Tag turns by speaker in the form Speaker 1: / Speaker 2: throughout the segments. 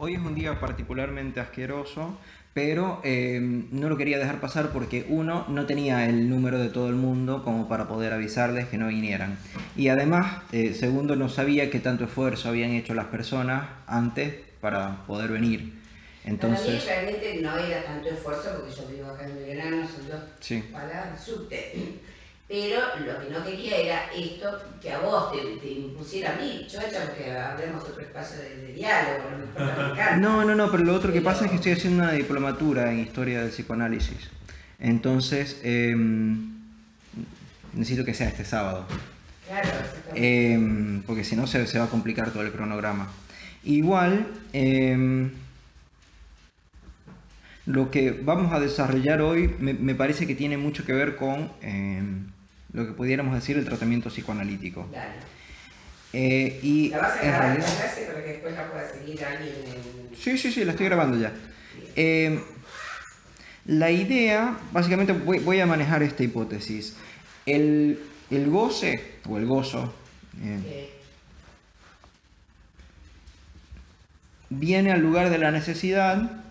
Speaker 1: hoy es un día particularmente asqueroso, pero no lo quería dejar pasar porque uno, no tenía el número de todo el mundo como para poder avisarles que no vinieran. Y además, segundo, no sabía qué tanto esfuerzo habían hecho las personas antes para poder venir.
Speaker 2: Para mí
Speaker 1: Entonces,
Speaker 2: realmente no era tanto esfuerzo porque yo vivo acá en Belgrano, son dos
Speaker 1: sí,
Speaker 2: cuadras de subte. Pero lo que no quería era esto que a vos te impusiera a mí, chocha, porque hablemos otro espacio de diálogo, no me importa, me
Speaker 1: no,
Speaker 2: encanta.
Speaker 1: no, no, pero lo otro que pasa es que
Speaker 2: Pero,
Speaker 1: estoy haciendo una diplomatura en historia del psicoanálisis. Entonces, necesito que sea este sábado.
Speaker 2: claro, exactamente.
Speaker 1: Porque si no se va a complicar todo el cronograma. Igual, lo que vamos a desarrollar hoy me parece que tiene mucho que ver con lo que pudiéramos decir el tratamiento psicoanalítico.
Speaker 2: Dale.
Speaker 1: Y
Speaker 2: ¿La vas a
Speaker 1: en
Speaker 2: grabar esta
Speaker 1: realidad...
Speaker 2: clase para que después la pueda seguir alguien en...?
Speaker 1: Sí, sí, sí, la estoy
Speaker 2: Ah,
Speaker 1: grabando ya.
Speaker 2: bien.
Speaker 1: Eh, la idea, básicamente voy a manejar esta hipótesis. El goce, o el gozo,
Speaker 2: Sí.
Speaker 1: viene al lugar de la necesidad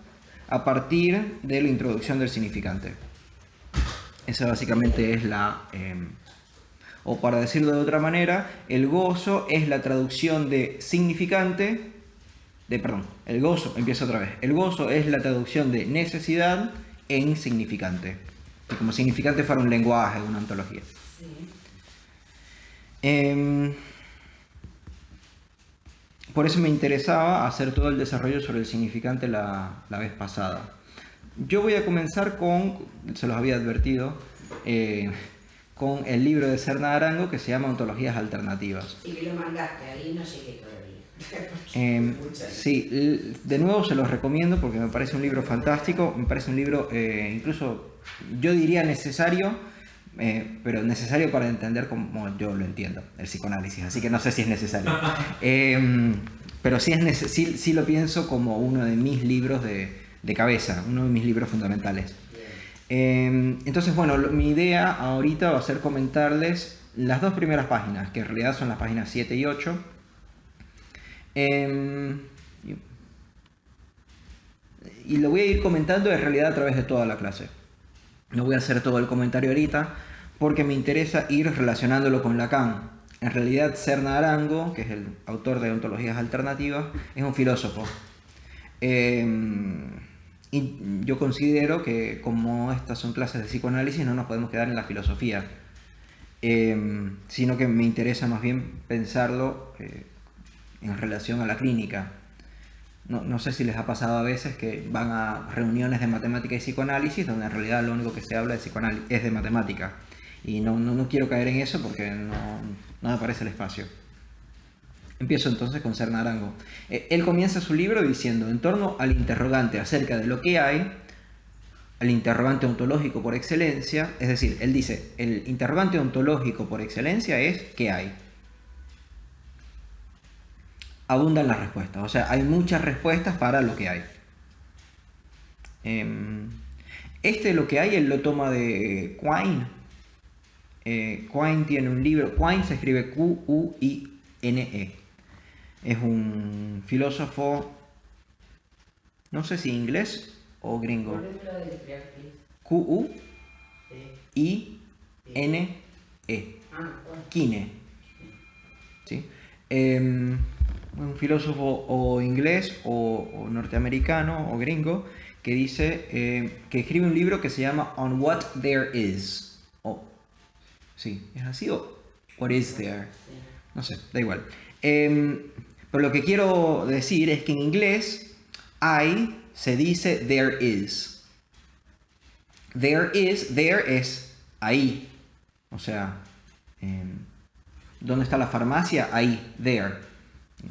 Speaker 1: a partir de la introducción del significante. Esa básicamente es o para decirlo de otra manera, el gozo es la traducción de significante, el gozo, empiezo otra vez, el gozo es la traducción de necesidad en significante, que como significante fuera un lenguaje, una ontología.
Speaker 2: Sí.
Speaker 1: Eh, por eso me interesaba hacer todo el desarrollo sobre el significante la vez pasada. Yo voy a comenzar con, se los había advertido, con el libro de Serna Arango que se llama Ontologías Alternativas.
Speaker 2: Sí, que lo mandaste, ahí no llegué todavía.
Speaker 1: Sí, de nuevo se los recomiendo porque me parece un libro fantástico, me parece un libro incluso, yo diría necesario, pero necesario para entender como yo lo entiendo, el psicoanálisis, así que no sé si es necesario. Pero sí, sí lo pienso como uno de mis libros de cabeza, uno de mis libros fundamentales. Entonces, bueno, mi idea ahorita va a ser comentarles las dos primeras páginas, que en realidad son las páginas 7 y 8. Y lo voy a ir comentando en realidad a través de toda la clase. No voy a hacer todo el comentario ahorita porque me interesa ir relacionándolo con Lacan. En realidad, Serna Arango, que es el autor de Ontologías Alternativas, es un filósofo. Y yo considero que como estas son clases de psicoanálisis no nos podemos quedar en la filosofía, sino que me interesa más bien pensarlo en relación a la clínica. No sé si les ha pasado a veces que van a reuniones de matemática y psicoanálisis donde en realidad lo único que se habla de psicoanálisis es de matemática. Y no quiero caer en eso porque no me parece el espacio. Empiezo entonces con Serna Arango. Él comienza su libro diciendo, en torno al interrogante acerca de lo que hay, al interrogante ontológico por excelencia, es decir, él dice, el interrogante ontológico por excelencia es ¿qué hay? Abundan las respuestas, o sea, hay muchas respuestas para lo que hay. Lo que hay, él lo toma de Quine. Quine tiene un libro, Quine se escribe Quine. Es un filósofo, no sé si inglés o gringo. Quine. Quine. ¿Sí? Un filósofo o inglés o norteamericano o gringo que dice que escribe un libro que se llama On What There Is. Sí, ¿es así o What Is There? No sé, da igual. Pero lo que quiero decir es que en inglés hay se dice there is. There es ahí. O sea, ¿dónde está la farmacia? Ahí, there.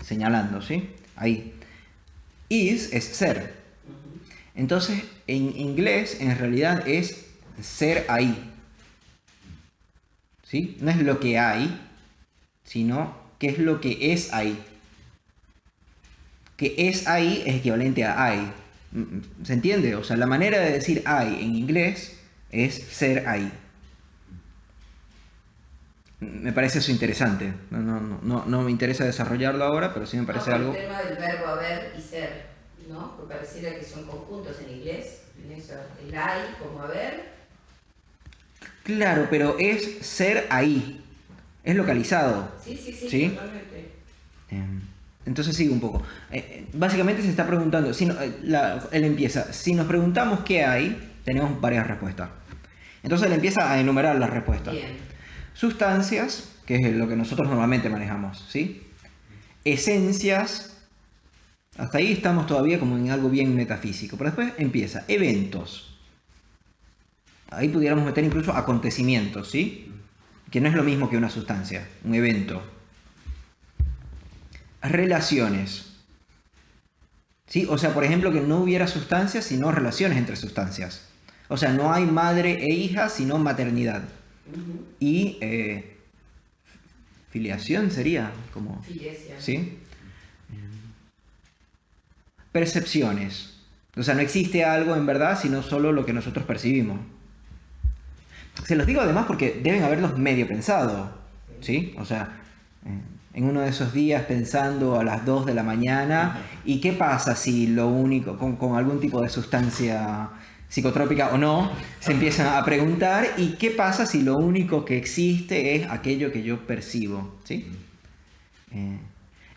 Speaker 1: Señalando, ¿sí? Ahí. Is es ser. Entonces, en inglés, en realidad es ser ahí. ¿Sí? No es lo que hay, sino qué es lo que es ahí. Que es ahí es equivalente a hay. ¿Se entiende? O sea, la manera de decir hay en inglés es ser ahí. Me parece eso interesante. No me interesa desarrollarlo ahora, pero sí me parece algo...
Speaker 2: El tema del verbo haber y ser. ¿no? Porque pareciera que son conjuntos en inglés, en eso, el hay, como haber.
Speaker 1: Claro, pero es ser ahí, es localizado.
Speaker 2: Sí, sí, sí,
Speaker 1: ¿Sí?
Speaker 2: totalmente.
Speaker 1: Entonces sigue un poco. Básicamente se está preguntando, él empieza, si nos preguntamos qué hay, tenemos varias respuestas. Entonces él empieza a enumerar las respuestas.
Speaker 2: Bien.
Speaker 1: Sustancias, que es lo que nosotros normalmente manejamos, ¿sí? Esencias, hasta ahí estamos todavía como en algo bien metafísico, pero después empieza eventos. Ahí pudiéramos meter incluso acontecimientos, ¿sí? Que no es lo mismo que una sustancia, un evento. Relaciones. ¿Sí? O sea, por ejemplo, que no hubiera sustancias, sino relaciones entre sustancias. O sea, no hay madre e hija, sino maternidad. Y filiación sería como...
Speaker 2: Filiación.
Speaker 1: ¿Sí? Percepciones. O sea, no existe algo en verdad, sino solo lo que nosotros percibimos. Se los digo además porque deben haberlos medio pensado. ¿Sí? O sea, en uno de esos días pensando a las 2 de la mañana, ¿y qué pasa si lo único, con algún tipo de sustancia psicotrópica o no, se empiezan a preguntar, ¿y qué pasa si lo único que existe es aquello que yo percibo? ¿Sí?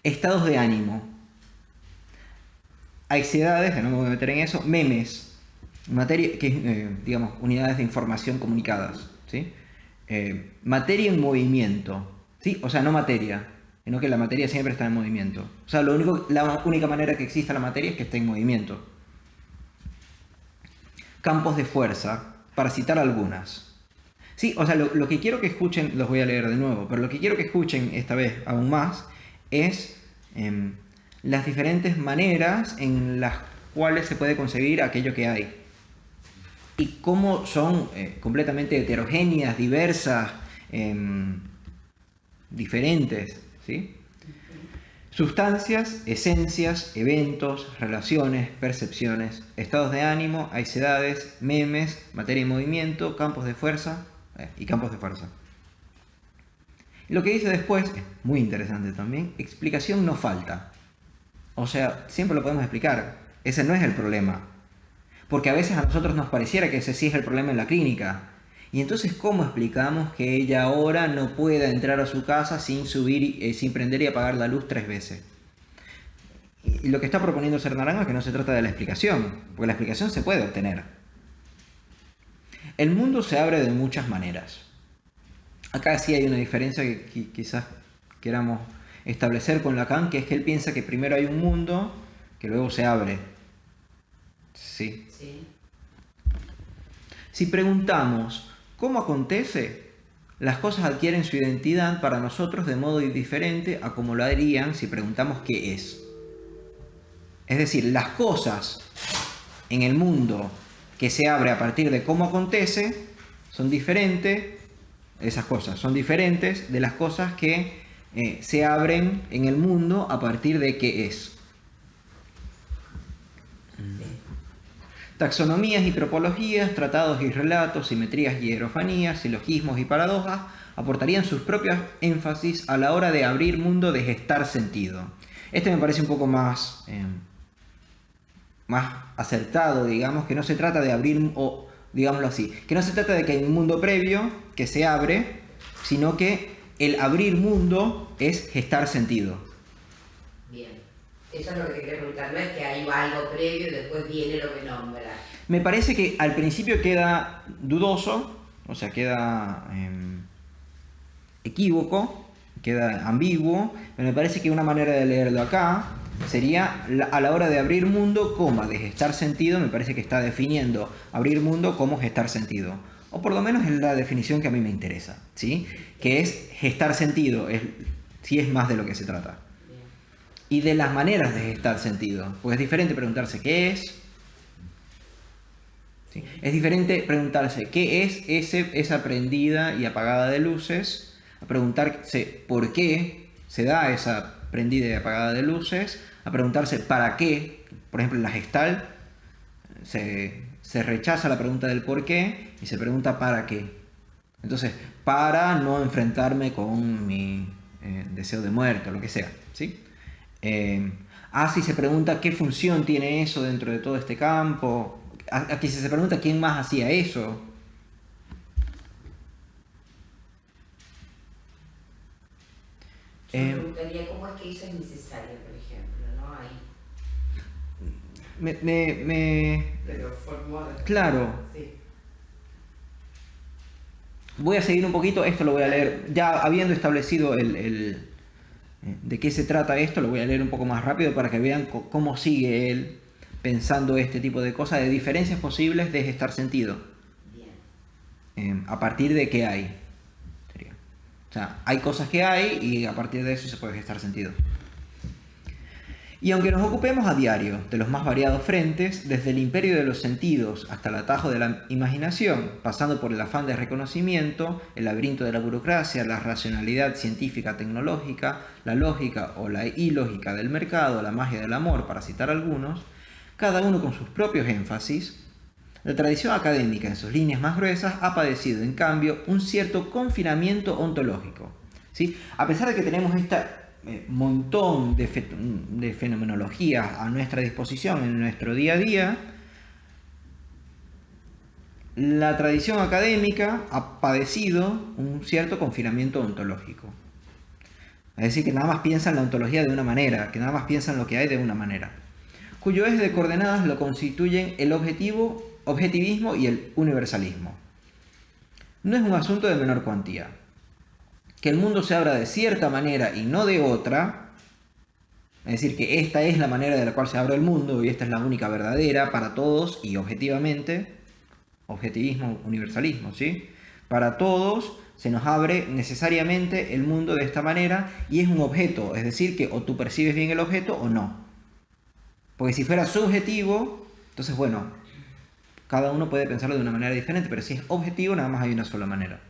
Speaker 1: Estados de ánimo. Ansiedades, que no me voy a meter en eso, memes, materia, que digamos, unidades de información comunicadas, ¿sí? Materia en movimiento, ¿sí? O sea, no materia, sino que la materia siempre está en movimiento. O sea, la única manera que exista la materia es que esté en movimiento. Campos de fuerza, para citar algunas. Sí, o sea, lo que quiero que escuchen, los voy a leer de nuevo, pero lo que quiero que escuchen esta vez aún más es las diferentes maneras en las cuales se puede concebir aquello que hay. Y cómo son completamente heterogéneas, diversas, diferentes, ¿sí? Sustancias, esencias, eventos, relaciones, percepciones, estados de ánimo, aicidades, memes, materia en movimiento, campos de fuerza y campos de fuerza. Lo que dice después es muy interesante también. Explicación no falta. O sea, siempre lo podemos explicar. Ese no es el problema. Porque a veces a nosotros nos pareciera que ese sí es el problema en la clínica. Y entonces, ¿cómo explicamos que ella ahora no pueda entrar a su casa sin subir, sin prender y apagar la luz 3 veces? Y lo que está proponiendo Ser Naranja es que no se trata de la explicación, porque la explicación se puede obtener. El mundo se abre de muchas maneras. Acá sí hay una diferencia que quizás queramos establecer con Lacan, que es que él piensa que primero hay un mundo que luego se abre. Sí.
Speaker 2: Sí.
Speaker 1: Si preguntamos cómo acontece, las cosas adquieren su identidad para nosotros de modo diferente a como lo harían si preguntamos qué es. Es decir, las cosas en el mundo que se abre a partir de cómo acontece son diferentes, esas cosas son diferentes de las cosas que se abren en el mundo a partir de qué es. Taxonomías y tropologías, tratados y relatos, simetrías y hierofanías, silogismos y paradojas aportarían sus propios énfasis a la hora de abrir mundo, de gestar sentido. Este me parece un poco más acertado, digamos, que no se trata de abrir, o digámoslo así, que no se trata de que hay un mundo previo que se abre, sino que el abrir mundo es gestar sentido.
Speaker 2: Bien. Eso es lo que te quería preguntar, no es que hay algo previo y después viene lo que nombra.
Speaker 1: Me parece que al principio queda dudoso, o sea, queda equívoco, queda ambiguo, pero me parece que una manera de leerlo acá sería a la hora de abrir mundo, coma, de gestar sentido, me parece que está definiendo abrir mundo como gestar sentido. O por lo menos es la definición que a mí me interesa, ¿sí? Que es gestar sentido, sí es más de lo que se trata. Y de las maneras de gestar sentido, porque es diferente preguntarse qué es, ¿sí? Es diferente preguntarse qué es esa prendida y apagada de luces, a preguntarse por qué se da esa prendida y apagada de luces, a preguntarse para qué. Por ejemplo, en la Gestalt se rechaza la pregunta del por qué y se pregunta para qué. Entonces, para no enfrentarme con mi deseo de muerte o lo que sea, ¿sí? Si se pregunta qué función tiene eso dentro de todo este campo. Aquí si se pregunta quién más hacía eso.
Speaker 2: Yo me preguntaría cómo es que eso es necesario, por ejemplo, ¿no? Ahí.
Speaker 1: Pero claro. Sí. Voy a seguir un poquito, esto lo voy a leer, ya habiendo establecido de qué se trata esto, lo voy a leer un poco más rápido para que vean cómo sigue él pensando este tipo de cosas, de diferencias posibles de gestar sentido. Bien. A partir de qué hay. O sea, hay cosas que hay y a partir de eso se puede gestar sentido. Y aunque nos ocupemos a diario de los más variados frentes, desde el imperio de los sentidos hasta el atajo de la imaginación, pasando por el afán de reconocimiento, el laberinto de la burocracia, la racionalidad científica tecnológica, la lógica o la ilógica del mercado, la magia del amor, para citar algunos, cada uno con sus propios énfasis, la tradición académica en sus líneas más gruesas ha padecido, en cambio, un cierto confinamiento ontológico. ¿Sí? A pesar de que tenemos esta montón de fenomenologías a nuestra disposición en nuestro día a día, la tradición académica ha padecido un cierto confinamiento ontológico. Es decir, que nada más piensa en la ontología de una manera, que nada más piensa en lo que hay de una manera, cuyo eje de coordenadas lo constituyen el objetivismo y el universalismo. No es un asunto de menor cuantía. Que el mundo se abra de cierta manera y no de otra, es decir, que esta es la manera de la cual se abre el mundo y esta es la única verdadera para todos y objetivamente, objetivismo, universalismo, ¿sí? Para todos se nos abre necesariamente el mundo de esta manera y es un objeto, es decir, que o tú percibes bien el objeto o no. Porque si fuera subjetivo, entonces bueno, cada uno puede pensarlo de una manera diferente, pero si es objetivo, nada más hay una sola manera.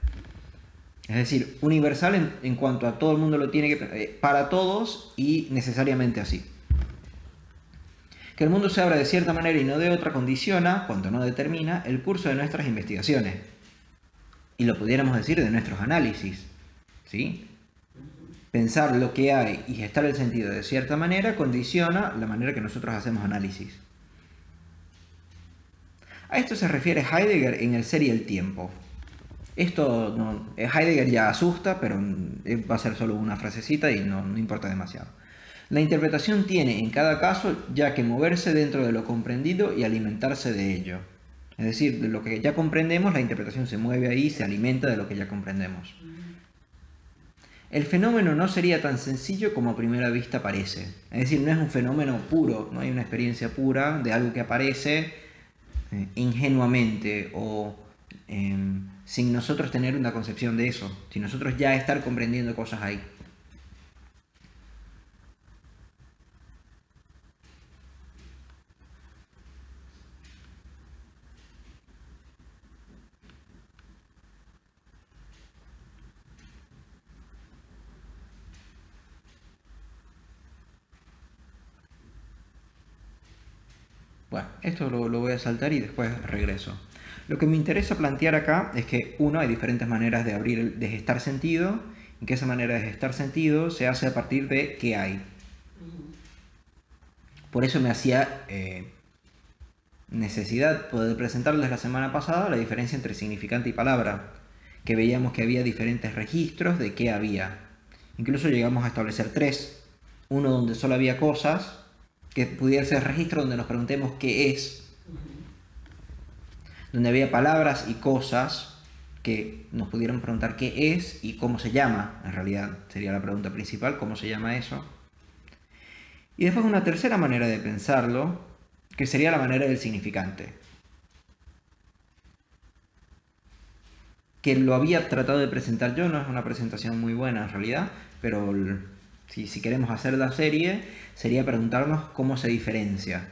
Speaker 1: Es decir, universal en cuanto a todo el mundo lo tiene que... para todos y necesariamente así. Que el mundo se abra de cierta manera y no de otra condiciona, cuando no determina, el curso de nuestras investigaciones. Y lo pudiéramos decir de nuestros análisis. ¿Sí? Pensar lo que hay y gestar el sentido de cierta manera condiciona la manera que nosotros hacemos análisis. A esto se refiere Heidegger en El ser y el tiempo. Esto no, Heidegger ya asusta, pero va a ser solo una frasecita y no importa demasiado. La interpretación tiene en cada caso ya que moverse dentro de lo comprendido y alimentarse de ello. Es decir, de lo que ya comprendemos, la interpretación se mueve ahí y se alimenta de lo que ya comprendemos. El fenómeno no sería tan sencillo como a primera vista parece. Es decir, no es un fenómeno puro, no hay una experiencia pura de algo que aparece ingenuamente o sin nosotros tener una concepción de eso, sin nosotros ya estar comprendiendo cosas ahí. Bueno, esto lo voy a saltar y después regreso. Lo que me interesa plantear acá es que, uno, hay diferentes maneras de gestar sentido, y que esa manera de gestar sentido se hace a partir de qué hay. Por eso me hacía necesidad poder presentarles la semana pasada la diferencia entre significante y palabra, que veíamos que había diferentes registros de qué había. Incluso llegamos a establecer tres. Uno donde solo había cosas, que pudiera ser registro donde nos preguntemos qué es, donde había palabras y cosas que nos pudieran preguntar qué es y cómo se llama, en realidad sería la pregunta principal, cómo se llama eso. Y después una tercera manera de pensarlo, que sería la manera del significante, que lo había tratado de presentar yo, no es una presentación muy buena en realidad, pero si queremos hacer la serie, sería preguntarnos cómo se diferencia.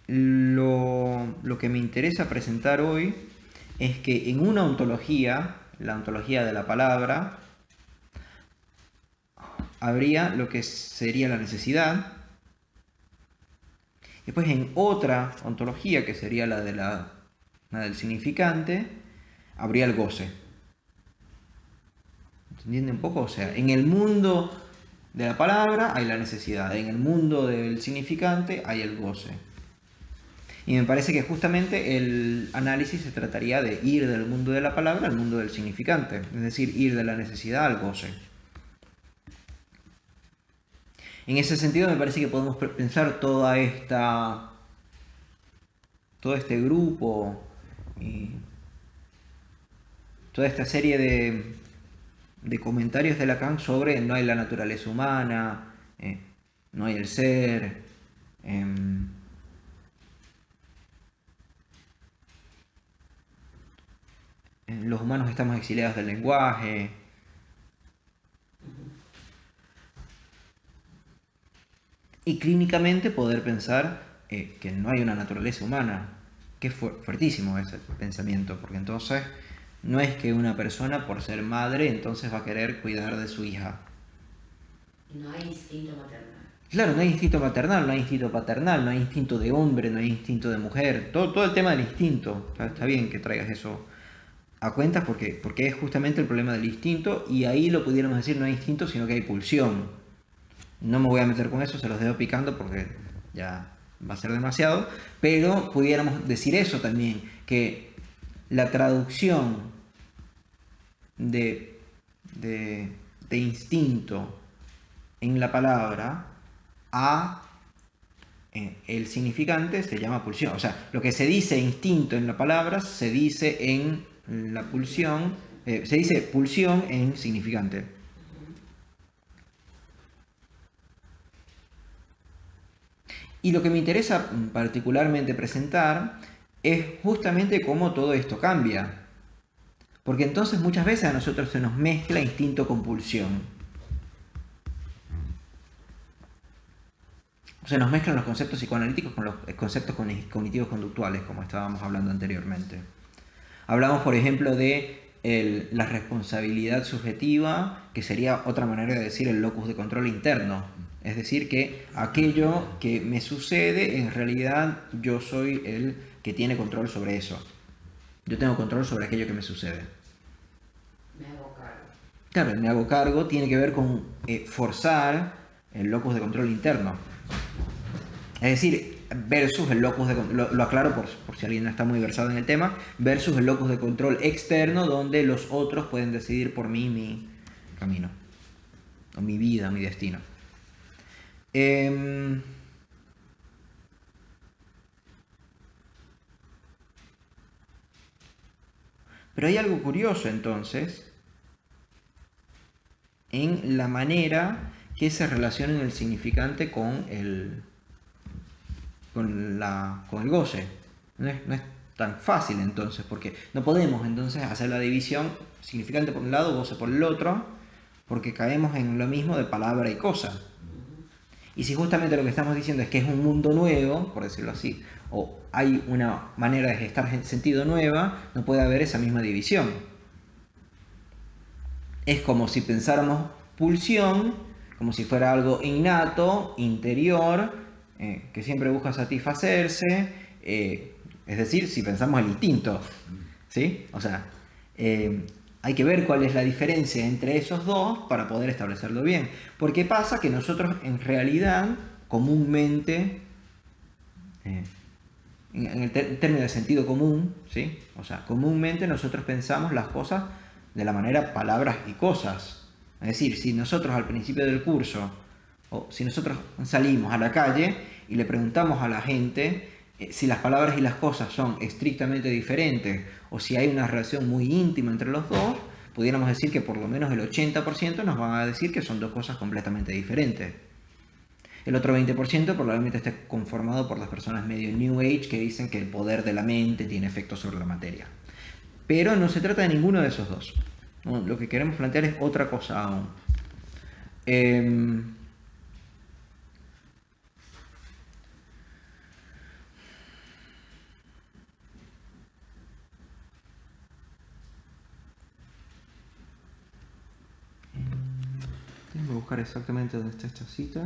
Speaker 1: Lo que me interesa presentar hoy es que en una ontología, la ontología de la palabra, habría lo que sería la necesidad. Después en otra ontología, que sería la del significante, habría el goce. ¿Se entiende un poco? O sea, en el mundo de la palabra hay la necesidad, en el mundo del significante hay el goce. Y me parece que justamente el análisis se trataría de ir del mundo de la palabra al mundo del significante, es decir, ir de la necesidad al goce. En ese sentido me parece que podemos pensar todo este grupo y toda esta serie de comentarios de Lacan sobre no hay la naturaleza humana, no hay el ser, los humanos estamos exiliados del lenguaje. Y clínicamente poder pensar que no hay una naturaleza humana, que es fuertísimo ese pensamiento, porque entonces no es que una persona por ser madre entonces va a querer cuidar de su hija.
Speaker 2: No hay instinto maternal.
Speaker 1: Claro, no hay instinto maternal, no hay instinto paternal, no hay instinto de hombre, no hay instinto de mujer, todo el tema del instinto. Está bien que traigas eso a cuentas porque es justamente el problema del instinto, y ahí lo pudiéramos decir, no hay instinto sino que hay pulsión. No me voy a meter con eso, se los dejo picando porque ya va a ser demasiado, pero pudiéramos decir eso también, que la traducción de instinto en la palabra a el significante se llama pulsión. O sea, lo que se dice instinto en la palabra se dice en la pulsión, se dice pulsión en significante. Y lo que me interesa particularmente presentar es justamente cómo todo esto cambia. Porque entonces muchas veces a nosotros se nos mezcla instinto con pulsión. Se nos mezclan los conceptos psicoanalíticos con los conceptos cognitivos conductuales, como estábamos hablando anteriormente. Hablamos, por ejemplo, de la responsabilidad subjetiva, que sería otra manera de decir el locus de control interno. Es decir, que aquello que me sucede, en realidad yo soy el que tiene control sobre eso. Yo tengo control sobre aquello que me sucede.
Speaker 2: Me hago cargo.
Speaker 1: Claro, el me hago cargo tiene que ver con forzar el locus de control interno. Es decir, versus el locus de control, lo aclaro por si alguien no está muy versado en el tema, versus el locus de control externo, donde los otros pueden decidir por mí mi camino, o mi vida, mi destino. Pero hay algo curioso entonces en la manera que se relaciona el significante con el goce. No es tan fácil entonces, porque no podemos entonces hacer la división significante por un lado, goce por el otro, porque caemos en lo mismo de palabra y cosa. Y si justamente lo que estamos diciendo es que es un mundo nuevo, por decirlo así, o hay una manera de gestar sentido nueva, no puede haber esa misma división. Es como si pensáramos pulsión como si fuera algo innato, interior, que siempre busca satisfacerse, es decir, si pensamos el instinto, ¿sí? O sea, hay que ver cuál es la diferencia entre esos dos para poder establecerlo bien. Porque pasa que nosotros en realidad, comúnmente, en el término de sentido común, ¿sí? O sea, comúnmente nosotros pensamos las cosas de la manera palabras y cosas. Es decir, si nosotros al principio del curso, o si nosotros salimos a la calle y le preguntamos a la gente si las palabras y las cosas son estrictamente diferentes o si hay una relación muy íntima entre los dos, pudiéramos decir que por lo menos el 80% nos van a decir que son dos cosas completamente diferentes. El otro 20% probablemente esté conformado por las personas medio New Age que dicen que el poder de la mente tiene efectos sobre la materia. Pero no se trata de ninguno de esos dos. No, lo que queremos plantear es otra cosa aún. Tengo que buscar exactamente dónde está esta cita.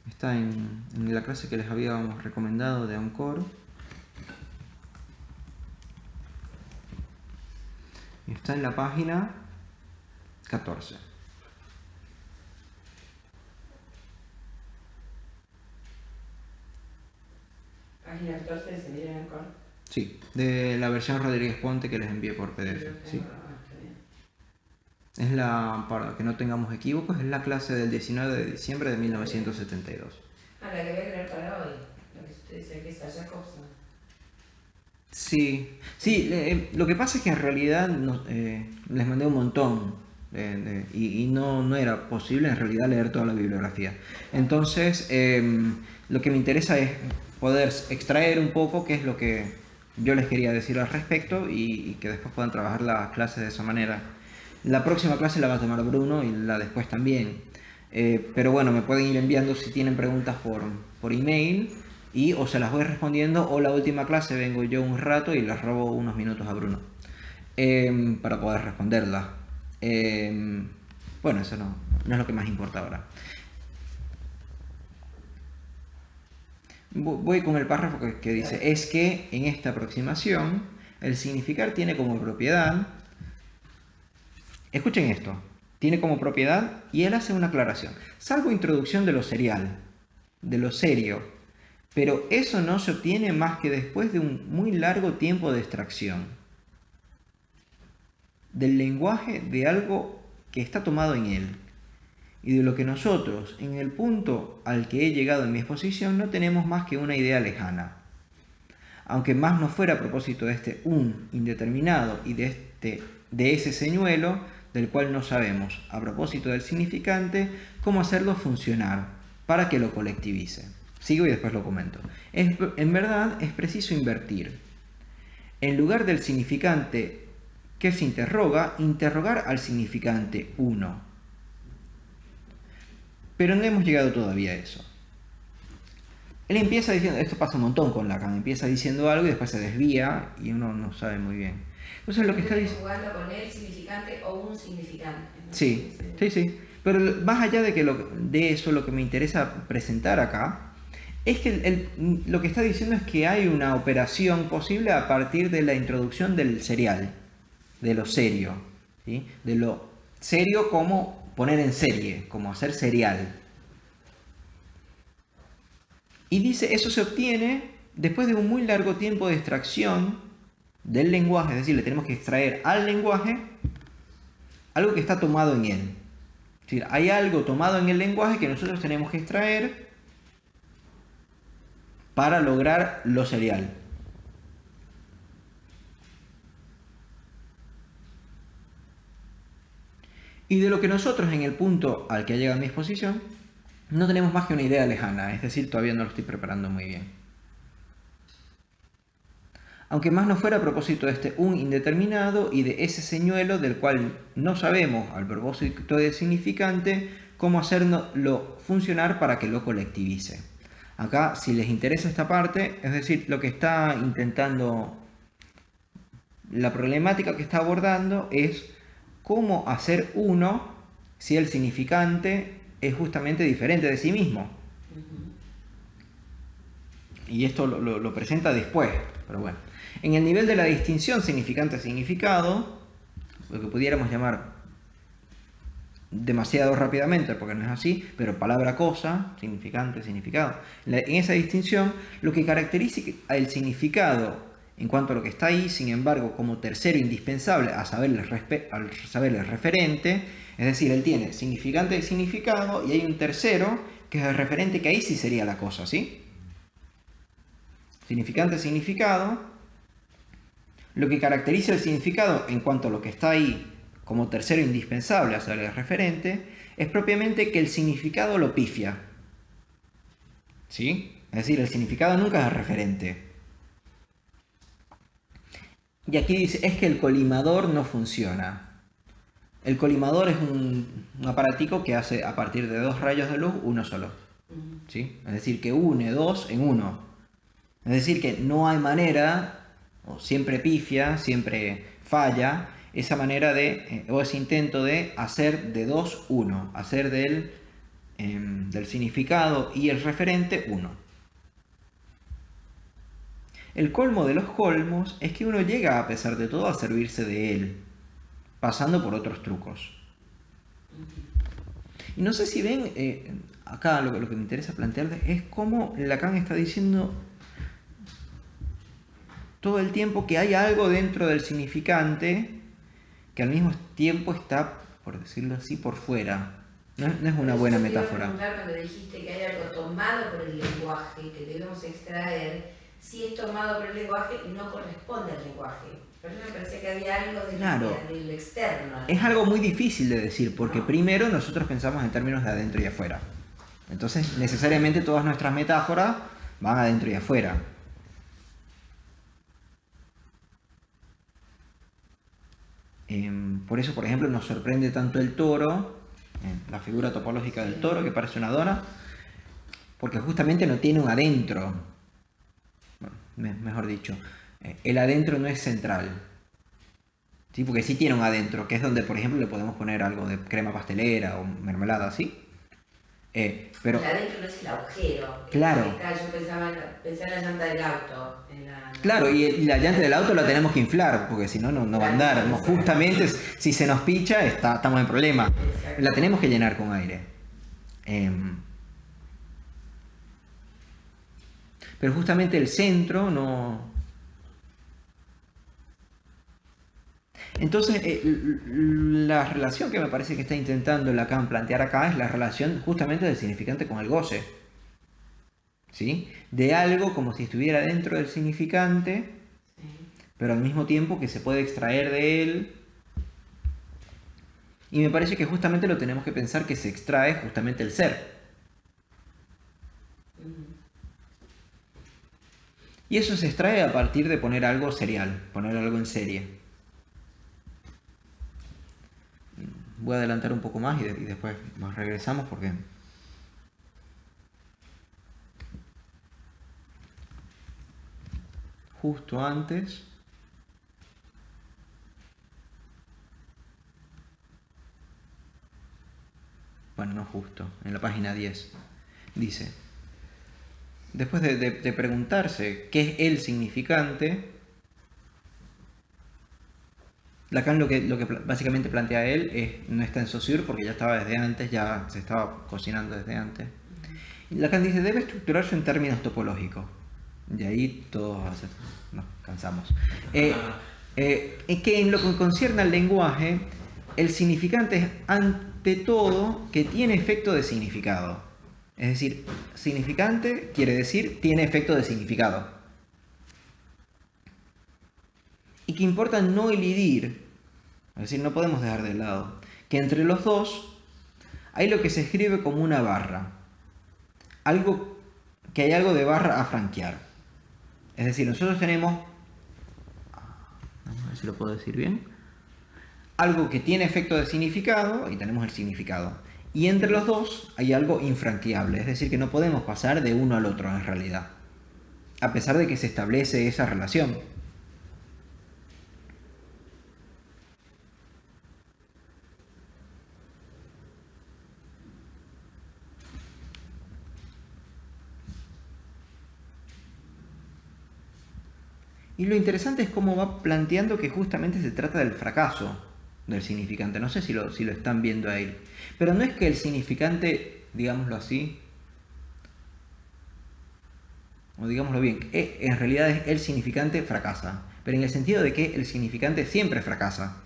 Speaker 1: Está en la clase que les habíamos recomendado de Encore. Y está en la página 14.
Speaker 2: Página 14 de Semillero Ancor.
Speaker 1: Sí, de la versión Rodríguez Ponte que les envié por PDF. ¿Sí? Es la, para que no tengamos equívocos, es la clase del 19 de diciembre de 1972.
Speaker 2: Ah, la que voy a crear para hoy. La que usted dice que es Jacobson.
Speaker 1: Sí, sí, lo que pasa es que en realidad les mandé un montón y no era posible en realidad leer toda la bibliografía. Entonces, lo que me interesa es poder extraer un poco qué es lo que yo les quería decir al respecto y que después puedan trabajar las clases de esa manera. La próxima clase la va a tomar Bruno y la después también. Pero bueno, me pueden ir enviando si tienen preguntas por email. Y o se las voy respondiendo o la última clase vengo yo un rato y les robo unos minutos a Bruno para poder responderlas. Bueno, eso no es lo que más importa ahora. Voy con el párrafo que dice, es que en esta aproximación el significar tiene como propiedad, escuchen esto, tiene como propiedad, y él hace una aclaración, salvo introducción de lo serial, de lo serio, pero eso no se obtiene más que después de un muy largo tiempo de extracción del lenguaje de algo que está tomado en él y de lo que nosotros, en el punto al que he llegado en mi exposición, no tenemos más que una idea lejana. Aunque más no fuera a propósito de este un indeterminado y de ese señuelo del cual no sabemos, a propósito del significante, cómo hacerlo funcionar para que lo colectivice. Sigo y después lo comento. En verdad es preciso invertir. En lugar del significante que se interroga, interrogar al significante uno. Pero no hemos llegado todavía a eso. Él empieza diciendo, esto pasa un montón con Lacan, empieza diciendo algo y después se desvía y uno no sabe muy bien. Entonces lo que está diciendo...
Speaker 2: Jugando con el significante o un significante, ¿no?
Speaker 1: Sí, sí, sí. Pero más allá de, de eso, lo que me interesa presentar acá es que lo que está diciendo es que hay una operación posible a partir de la introducción del serial, de lo serio, ¿sí? De lo serio como poner en serie, como hacer serial. Y dice, eso se obtiene después de un muy largo tiempo de extracción del lenguaje, es decir, le tenemos que extraer al lenguaje algo que está tomado en él. Es decir, hay algo tomado en el lenguaje que nosotros tenemos que extraer para lograr lo serial. Y de lo que nosotros en el punto al que ha llegado mi exposición, no tenemos más que una idea lejana, es decir, todavía no lo estoy preparando muy bien. Aunque más no fuera a propósito de este un indeterminado y de ese señuelo del cual no sabemos, al propósito del significante, cómo hacerlo funcionar para que lo colectivice. Acá, si les interesa esta parte, es decir, lo que está intentando, la problemática que está abordando es cómo hacer uno si el significante es justamente diferente de sí mismo. Y esto lo presenta después, pero bueno. En el nivel de la distinción significante-significado, lo que pudiéramos llamar demasiado rápidamente, porque no es así, pero palabra-cosa, significante-significado. En esa distinción, lo que caracteriza el significado en cuanto a lo que está ahí, sin embargo, como tercero indispensable al saber el referente, es decir, él tiene significante y significado, y hay un tercero que es el referente, que ahí sí sería la cosa, ¿sí? Significante, significado. Lo que caracteriza el significado en cuanto a lo que está ahí como tercero indispensable a saber el referente es propiamente que el significado lo pifia. ¿Sí? Es decir, el significado nunca es el referente. Y aquí dice, es que el colimador no funciona. El colimador es un aparatico que hace a partir de dos rayos de luz uno solo. ¿Sí? Es decir, que une dos en uno. Es decir, que no hay manera, o siempre pifia, siempre falla, esa manera o ese intento de hacer de dos uno, hacer del significado y el referente uno. El colmo de los colmos es que uno llega a pesar de todo a servirse de él, pasando por otros trucos. Y no sé si ven, acá lo que me interesa plantearles es cómo Lacan está diciendo todo el tiempo que hay algo dentro del significante que al mismo tiempo está, por decirlo así, por fuera. No es una buena metáfora.
Speaker 2: Te iba a preguntar cuando dijiste que hay algo tomado por el lenguaje que debemos extraer, si es tomado por el lenguaje y no corresponde al lenguaje. Pero me parecía que había algo del externo.
Speaker 1: Es algo muy difícil de decir, porque primero nosotros pensamos en términos de adentro y afuera. Entonces, necesariamente todas nuestras metáforas van adentro y afuera. Por eso, por ejemplo, nos sorprende tanto el toro, la figura topológica del toro, que parece una dona, porque justamente no tiene un adentro. Bueno, mejor dicho, el adentro no es central. ¿Sí? Porque sí tiene un adentro, que es donde, por ejemplo, le podemos poner algo de crema pastelera o mermelada, ¿sí? Pero
Speaker 2: el adentro no es el agujero.
Speaker 1: Claro.
Speaker 2: Yo pensaba en la llanta del auto.
Speaker 1: Claro, y la llanta del auto la tenemos que inflar, porque si no, no va a andar. Justamente si se nos picha, estamos en problema. La tenemos que llenar con aire. Pero justamente el centro no... Entonces, la relación que me parece que está intentando Lacan plantear acá es la relación justamente del significante con el goce. ¿Sí? De algo como si estuviera dentro del significante, pero al mismo tiempo que se puede extraer de él. Y me parece que justamente lo tenemos que pensar que se extrae justamente el ser. Y eso se extrae a partir de poner algo serial, poner algo en serie. Voy a adelantar un poco más y después nos regresamos porque... Justo antes... Bueno, no justo, en la página 10. Dice, después de preguntarse qué es el significante, Lacan lo que básicamente plantea él no está en Saussure porque ya estaba desde antes, ya se estaba cocinando desde antes. Lacan dice, debe estructurarse en términos topológicos. Y ahí todos nos cansamos. Es que en lo que concierne al lenguaje, el significante es ante todo que tiene efecto de significado. Es decir, significante quiere decir tiene efecto de significado. Y que importa no elidir, es decir, no podemos dejar de lado, que entre los dos hay lo que se escribe como una barra. Que hay algo de barra a franquear. Es decir, nosotros tenemos, vamos a ver si lo puedo decir bien, algo que tiene efecto de significado y tenemos el significado. Y entre los dos hay algo infranqueable, es decir, que no podemos pasar de uno al otro en realidad, a pesar de que se establece esa relación. Y lo interesante es cómo va planteando que justamente se trata del fracaso del significante. No sé si lo están viendo ahí. Pero no es que el significante, digámoslo así, o digámoslo bien, en realidad el significante fracasa. Pero en el sentido de que el significante siempre fracasa.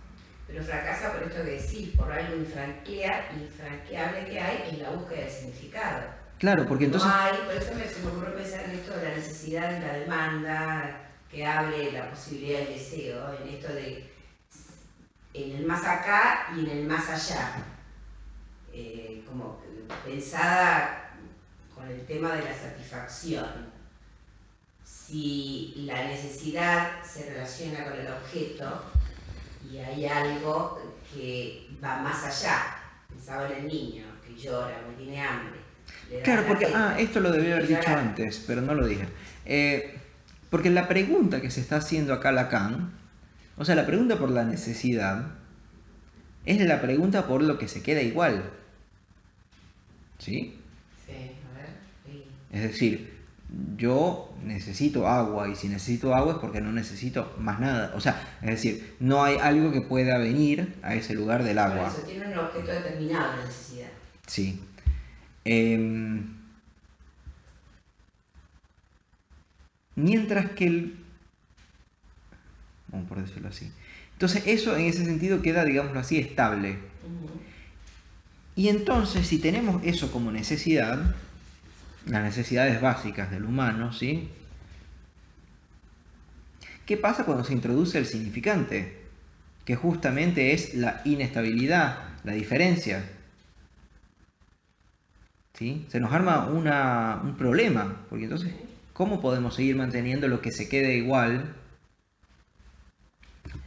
Speaker 2: Pero fracasa por esto que decís, por algo infranqueable que hay en la búsqueda del significado.
Speaker 1: Claro, porque entonces...
Speaker 2: Por eso se me ocurrió pensar en esto de la necesidad y la demanda, que hable la posibilidad del deseo, en esto de en el más acá y en el más allá, como pensada con el tema de la satisfacción. Si la necesidad se relaciona con el objeto y hay algo que va más allá, pensaba en el niño que llora, que tiene hambre.
Speaker 1: Claro, porque esto lo debía haber dicho antes, pero no lo dije. Porque la pregunta que se está haciendo acá Lacan, o sea, la pregunta por la necesidad, es la pregunta por lo que se queda igual. ¿Sí?
Speaker 2: Sí, a ver. Sí.
Speaker 1: Es decir, yo necesito agua y si necesito agua es porque no necesito más nada. O sea, es decir, no hay algo que pueda venir a ese lugar del agua.
Speaker 2: Por eso tiene un objeto determinado la necesidad.
Speaker 1: Sí. Mientras que vamos por decirlo así. Entonces eso en ese sentido queda, digámoslo así, estable. Y entonces si tenemos eso como necesidad, las necesidades básicas del humano, ¿sí? ¿Qué pasa cuando se introduce el significante? Que justamente es la inestabilidad, la diferencia. ¿Sí? Se nos arma un problema, porque entonces, ¿cómo podemos seguir manteniendo lo que se quede igual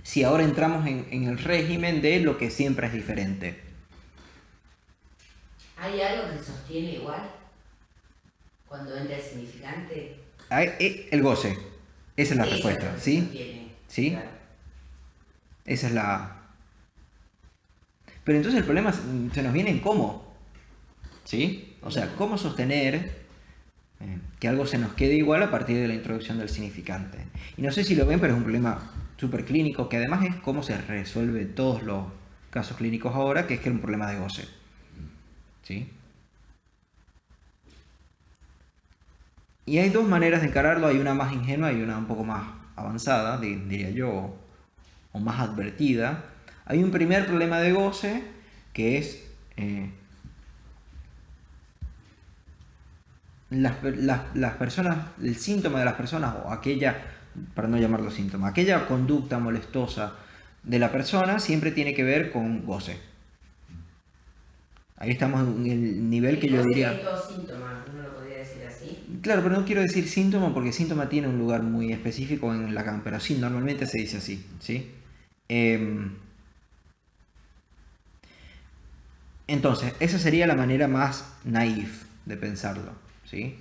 Speaker 1: si ahora entramos en el régimen de lo que siempre es diferente?
Speaker 2: ¿Hay algo que se sostiene igual cuando entra el significante?
Speaker 1: El goce. Esa es la respuesta,
Speaker 2: ¿sí?
Speaker 1: ¿Sí?
Speaker 2: Claro.
Speaker 1: Esa es la... Pero entonces el problema se nos viene en cómo. ¿Sí? O sea, cómo sostener que algo se nos quede igual a partir de la introducción del significante. Y no sé si lo ven, pero es un problema súper clínico, que además es cómo se resuelve todos los casos clínicos ahora, que es un problema de goce. ¿Sí? Y hay dos maneras de encararlo, hay una más ingenua y una un poco más avanzada, diría yo, o más advertida. Hay un primer problema de goce, que es las personas, el síntoma de las personas, o aquella, para no llamarlo síntoma, aquella conducta molestosa de la persona siempre tiene que ver con goce. Ahí estamos en el nivel que yo diría...
Speaker 2: síntoma, ¿no lo podría decir así?
Speaker 1: Claro, pero no quiero decir síntoma porque síntoma tiene un lugar muy específico en Lacan, pero sí, normalmente se dice así, ¿sí? Entonces, esa sería la manera más naif de pensarlo, ¿sí?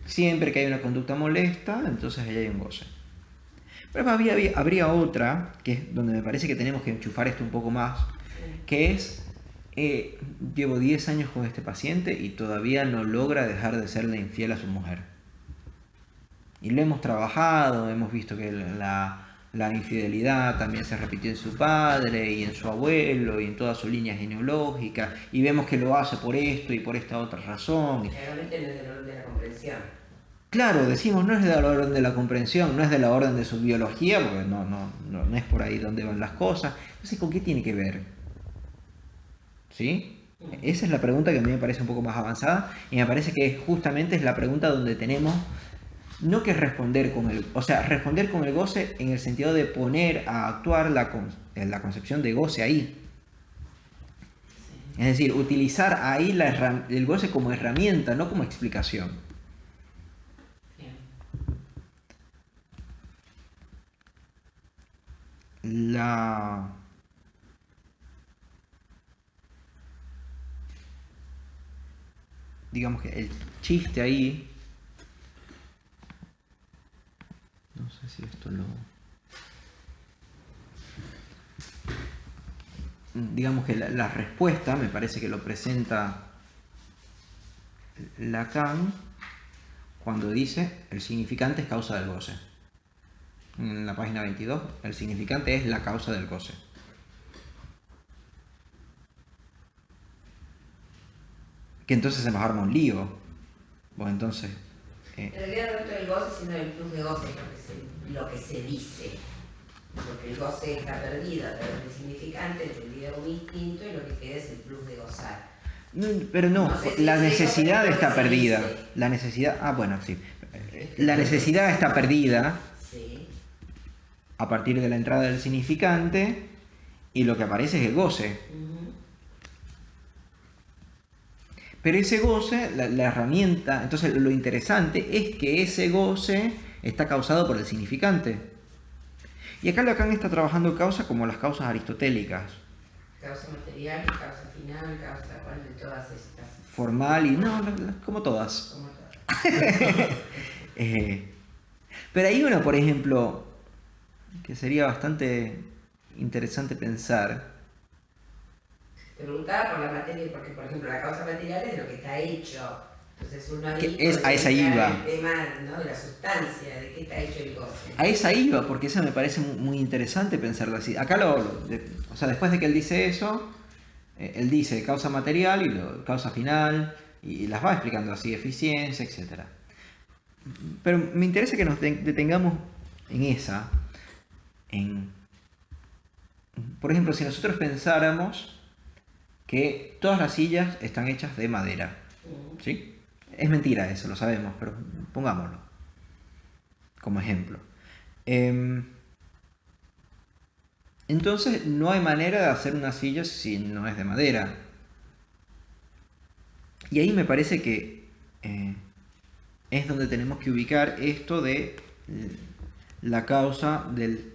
Speaker 1: Siempre que hay una conducta molesta, entonces ahí hay un goce. Pero habría otra, que es donde me parece que tenemos que enchufar esto un poco más, que es, llevo 10 años con este paciente y todavía no logra dejar de serle infiel a su mujer. Y lo hemos trabajado, hemos visto que la infidelidad también se repitió en su padre y en su abuelo y en toda su línea genealógica, y vemos que lo hace por esto y por esta otra razón.
Speaker 2: Realmente no es del orden de la comprensión.
Speaker 1: Claro, decimos, no es de la orden de la comprensión, no es de la orden de su biología, porque no es por ahí donde van las cosas. Entonces, ¿con qué tiene que ver? ¿Sí? Esa es la pregunta que a mí me parece un poco más avanzada, y me parece que justamente es la pregunta donde tenemos no que responder con el... O sea, responder con el goce en el sentido de poner a actuar la concepción de goce ahí. Es decir, utilizar ahí el goce como herramienta, no como explicación. Digamos que el chiste ahí... No sé si esto lo... Digamos que la respuesta me parece que lo presenta Lacan cuando dice el significante es causa del goce. En la página 22, el significante es la causa del goce. Que entonces se nos arma un lío. Bueno, entonces...
Speaker 2: En realidad no es el goce, sino el plus de goce, lo que se dice. Porque el goce está perdido a través del significante, entendido como instinto, y lo que queda es el plus de gozar.
Speaker 1: Pero no, la necesidad está perdida. La necesidad... bueno, sí. La necesidad está perdida a partir de la entrada del significante, y lo que aparece es el goce. Pero ese goce, la herramienta, entonces lo interesante es que ese goce está causado por el significante. Y acá Lacan está trabajando causa como las causas aristotélicas.
Speaker 2: Causa material, causa final, causa cuál de todas estas.
Speaker 1: Formal y no, como todas.
Speaker 2: Como todas.
Speaker 1: Pero hay una, por ejemplo, que sería bastante interesante pensar.
Speaker 2: Te preguntaba por la materia, porque por ejemplo la causa material es de lo que está hecho. Entonces uno ahí
Speaker 1: a esa iba.
Speaker 2: El tema, ¿no?, de la sustancia, de qué está hecho el goce.
Speaker 1: A esa iba, porque esa me parece muy interesante pensarlo así. Acá o sea, después de que él dice eso, Él dice causa material y causa final, y las va explicando así, eficiencia, etc. Pero me interesa que nos detengamos en esa, por ejemplo, si nosotros pensáramos que todas las sillas están hechas de madera, ¿sí? Es mentira eso, lo sabemos, pero pongámoslo como ejemplo. Entonces no hay manera de hacer una silla si no es de madera. Y ahí me parece que es donde tenemos que ubicar esto de la causa del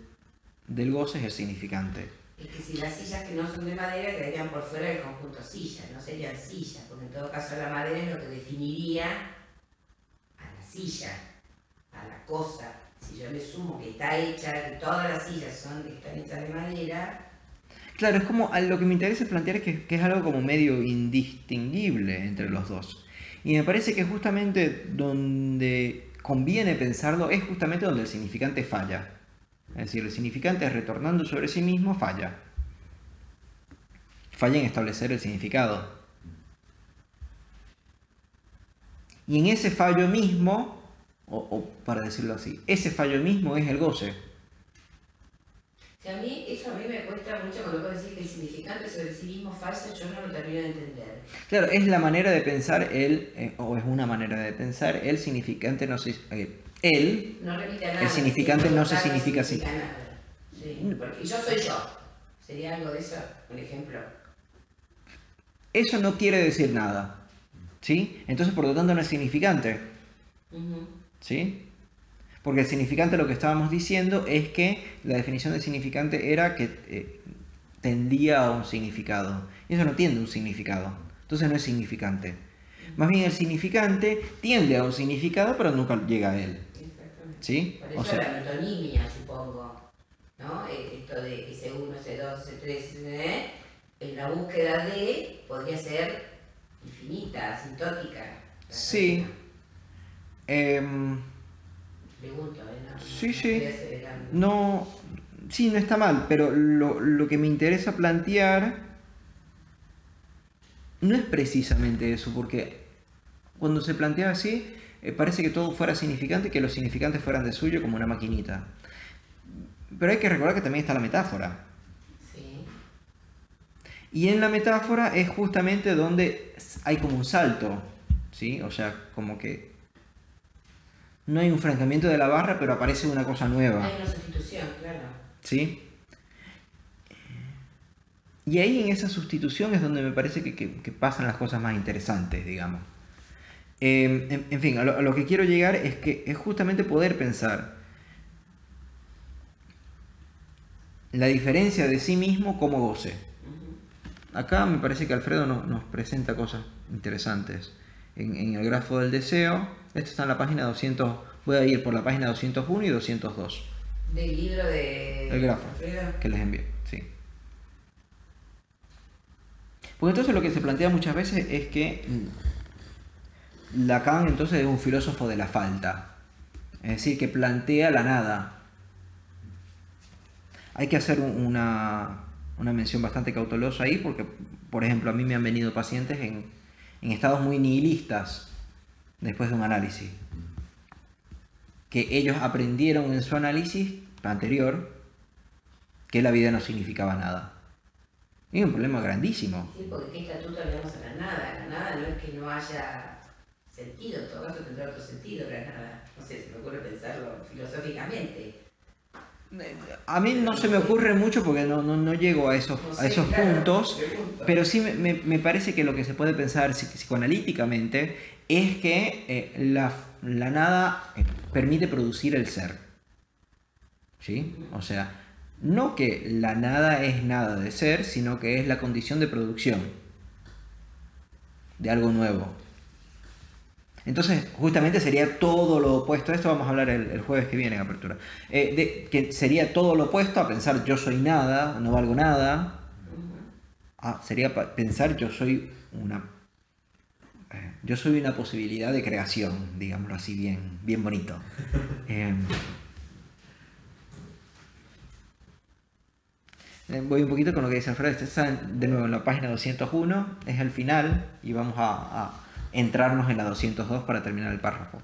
Speaker 1: goce es el significante.
Speaker 2: Es que si las sillas que no son de madera quedarían por fuera del conjunto sillas, no serían sillas, porque en todo caso la madera es lo que definiría a la silla, a la cosa. Si yo le sumo que está hecha, que todas las sillas están hechas de madera.
Speaker 1: Claro, es como lo que me interesa plantear que es algo como medio indistinguible entre los dos. Y me parece que justamente donde conviene pensarlo es justamente donde el significante falla. Es decir, el significante retornando sobre sí mismo falla. Falla en establecer el significado. Y en ese fallo mismo, o para decirlo así, ese fallo mismo es el goce.
Speaker 2: Si a mí, eso a mí me cuesta mucho cuando puedo decir que el significante sobre sí mismo falla, yo no lo termino de entender.
Speaker 1: Claro, es la manera de pensar o es una manera de pensar, el significante no se...
Speaker 2: no repite nada,
Speaker 1: el significante no se significa así.
Speaker 2: Nada. Sí, porque yo soy yo. ¿Sería algo de eso? Un ejemplo.
Speaker 1: Eso no quiere decir nada, ¿sí? Entonces, por lo tanto, no es significante, ¿sí? Porque el significante, lo que estábamos diciendo es que la definición de significante era que tendía a un significado. Y eso no tiende a un significado. Entonces no es significante. Más bien el significante tiende a un significado, pero nunca llega a él.
Speaker 2: Exactamente.
Speaker 1: ¿Sí?
Speaker 2: Por eso la metonimia, supongo. ¿No? Esto de S1, S2, S3, en la búsqueda de podría ser infinita, asintótica.
Speaker 1: Sí.
Speaker 2: Pregunto,
Speaker 1: Sí. No, sí, no está mal, pero lo que me interesa plantear no es precisamente eso, porque cuando se plantea así, parece que todo fuera significante y que los significantes fueran de suyo como una maquinita. Pero hay que recordar que también está la metáfora.
Speaker 2: Sí.
Speaker 1: Y en la metáfora es justamente donde hay como un salto, ¿sí? O sea, como que no hay un francamiento de la barra, pero aparece una cosa nueva.
Speaker 2: Hay una sustitución, claro.
Speaker 1: ¿Sí? Y ahí en esa sustitución es donde me parece que pasan las cosas más interesantes, digamos. En fin, a lo que quiero llegar es que es justamente poder pensar la diferencia de sí mismo como goce. Acá me parece que Alfredo nos presenta cosas interesantes. En el grafo del deseo, esto está en la página 200, voy a ir por la página 201 y 202.
Speaker 2: Del libro de
Speaker 1: el grafo
Speaker 2: Alfredo,
Speaker 1: que les envié, sí. Porque entonces lo que se plantea muchas veces es que Lacan entonces es un filósofo de la falta, es decir, que plantea la nada. Hay que hacer una mención bastante cautelosa ahí porque, por ejemplo, a mí me han venido pacientes en estados muy nihilistas después de un análisis, que ellos aprendieron en su análisis anterior que la vida no significaba nada. Y es un problema grandísimo.
Speaker 2: Sí, porque ¿qué estatuto le damos a la nada? La nada no es que no haya sentido, en todo caso tendrá otro sentido la nada. No sé, se me ocurre pensarlo filosóficamente.
Speaker 1: A mí no se me ocurre mucho porque no llego a esos puntos, pero sí me parece que lo que se puede pensar psicoanalíticamente es que la nada permite producir el ser. ¿Sí? O sea, no que la nada es nada de ser, sino que es la condición de producción de algo nuevo. Entonces, justamente sería todo lo opuesto. Esto vamos a hablar el jueves que viene en apertura. Que sería todo lo opuesto a pensar yo soy nada, no valgo nada. Sería pensar yo soy una posibilidad de creación, digámoslo así, bien bonito. Voy un poquito con lo que dice Alfredo. Están de nuevo en la página 201, es el final, y vamos a entrarnos en la 202 para terminar el párrafo.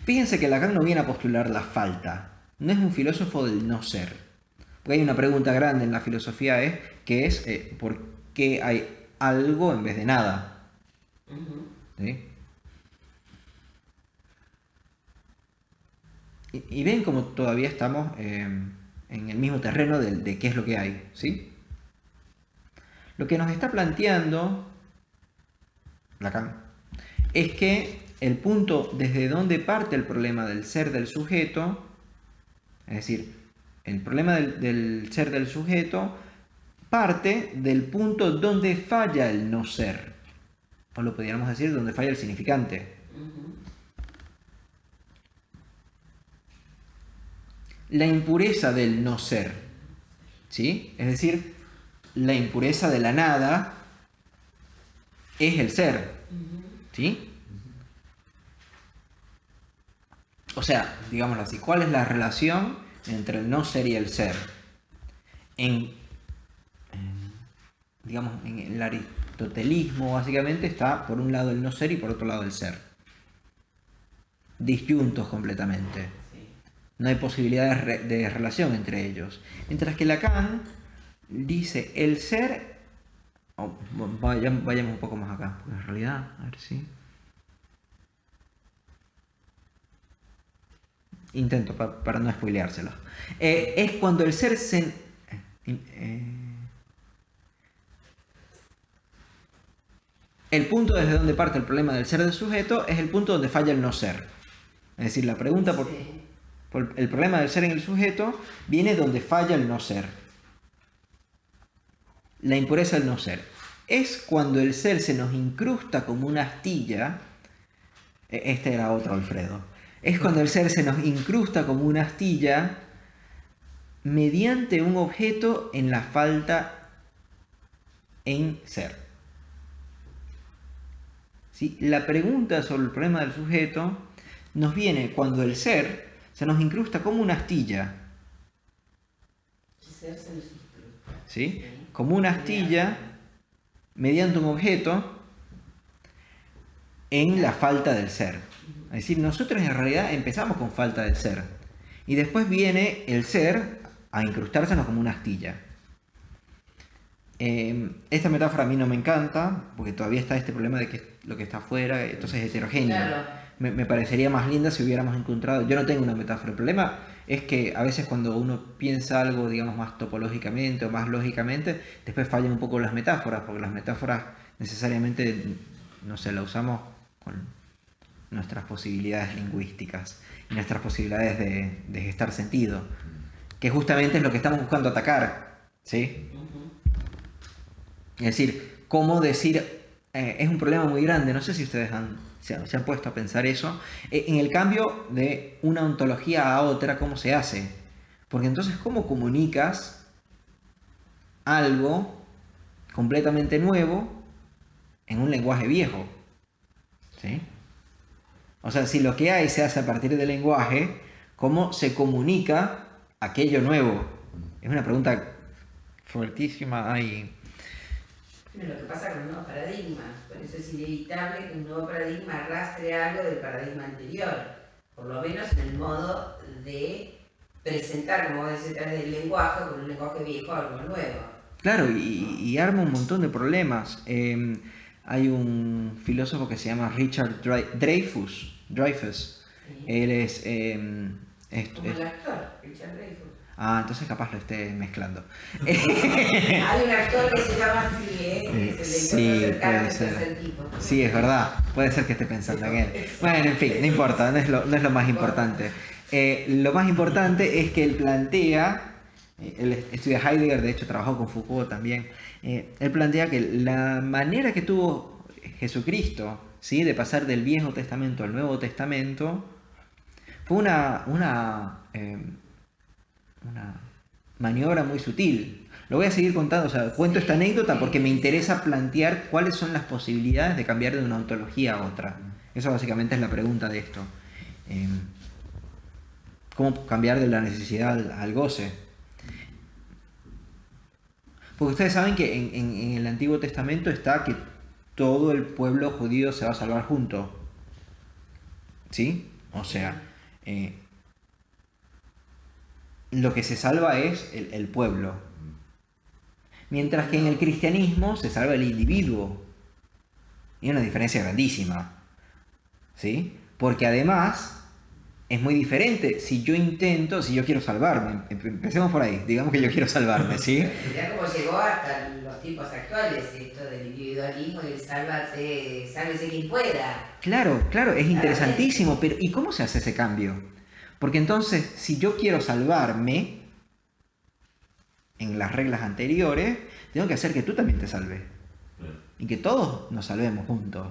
Speaker 1: Fíjense que Lacan no viene a postular la falta, no es un filósofo del no ser. Porque hay una pregunta grande en la filosofía, que es ¿por qué hay algo en vez de nada? ¿Sí? Y ven como todavía estamos en el mismo terreno de qué es lo que hay, ¿sí? Lo que nos está planteando Lacan es que el punto desde donde parte el problema del ser del sujeto, es decir, el problema del ser del sujeto parte del punto donde falla el no ser, o lo podríamos decir donde falla el significante. La impureza del no ser, ¿sí? Es decir, la impureza de la nada es el ser, ¿sí? O sea, digámoslo así, ¿cuál es la relación entre el no ser y el ser? Digamos, en el aristotelismo básicamente está por un lado el no ser y por otro lado el ser. Disyuntos completamente. No hay posibilidad de relación entre ellos. Mientras que Lacan dice el ser... vayamos un poco más acá, porque en realidad, a ver si... Intento para no spoileárselo. Es cuando el ser se... el punto desde donde parte el problema del ser del sujeto es el punto donde falla el no ser. Es decir, la pregunta por el problema del ser en el sujeto viene donde falla el no ser. La impureza del no ser. Es cuando el ser se nos incrusta como una astilla. Este era otro Alfredo. Es cuando el ser se nos incrusta como una astilla mediante un objeto en la falta en ser. ¿Sí? La pregunta sobre el problema del sujeto nos viene cuando el ser se nos incrusta como una astilla.
Speaker 2: El ser se nos incrusta.
Speaker 1: ¿Sí? Como una astilla mediante un objeto en la falta del ser. Es decir, nosotros en realidad empezamos con falta del ser. Y después viene el ser a incrustársenos como una astilla. Esta metáfora a mí no me encanta, porque todavía está este problema de que lo que está afuera, entonces es heterogéneo.
Speaker 2: Claro.
Speaker 1: Me parecería más linda si hubiéramos encontrado... Yo no tengo una metáfora. El problema es que a veces cuando uno piensa algo, digamos, más topológicamente o más lógicamente, después fallan un poco las metáforas, porque las metáforas necesariamente, no sé, las usamos con nuestras posibilidades lingüísticas y nuestras posibilidades de gestar sentido, que justamente es lo que estamos buscando atacar, ¿sí? Es decir, cómo decir, es un problema muy grande, no sé si ustedes se han puesto a pensar eso, en el cambio de una ontología a otra, ¿cómo se hace? Porque entonces, ¿cómo comunicas algo completamente nuevo en un lenguaje viejo? ¿Sí? O sea, si lo que hay se hace a partir del lenguaje, ¿cómo se comunica aquello nuevo? Es una pregunta fuertísima ahí.
Speaker 2: Lo que pasa con nuevos paradigmas, por eso es inevitable que un nuevo paradigma arrastre algo del paradigma anterior, por lo menos en el modo de presentar, como vos decís, a través del lenguaje, con un lenguaje viejo, algo nuevo.
Speaker 1: Claro, y arma un montón de problemas. Hay un filósofo que se llama Richard Dreyfuss. Sí. Él es...
Speaker 2: como el actor, Richard Dreyfuss.
Speaker 1: Ah, entonces capaz lo esté mezclando.
Speaker 2: Hay un actor que se llama así,
Speaker 1: sí, puede ser. Sí, es verdad. Puede ser que esté pensando en él. Bueno, en fin, no importa, no es lo más importante. Lo más importante es que él plantea, él estudia Heidegger, de hecho trabajó con Foucault también, él plantea que la manera que tuvo Jesucristo, ¿sí?, de pasar del Viejo Testamento al Nuevo Testamento fue una maniobra muy sutil. Lo voy a seguir contando, o sea, cuento esta anécdota porque me interesa plantear cuáles son las posibilidades de cambiar de una ontología a otra. Eso básicamente es la pregunta de esto. ¿Cómo cambiar de la necesidad al goce? Porque ustedes saben que en el Antiguo Testamento está que todo el pueblo judío se va a salvar junto. ¿Sí? O sea, lo que se salva es el pueblo. Mientras que en el cristianismo se salva el individuo. Y hay una diferencia grandísima. ¿Sí? Porque además es muy diferente si yo quiero salvarme. Empecemos por ahí, digamos que yo quiero salvarme, ¿sí?
Speaker 2: Mirá cómo llegó hasta los tiempos actuales esto del individualismo y el sálvese quien pueda.
Speaker 1: Claro, claro, es interesantísimo, pero ¿y cómo se hace ese cambio? Porque entonces, si yo quiero salvarme, en las reglas anteriores, tengo que hacer que tú también te salves. Y que todos nos salvemos juntos.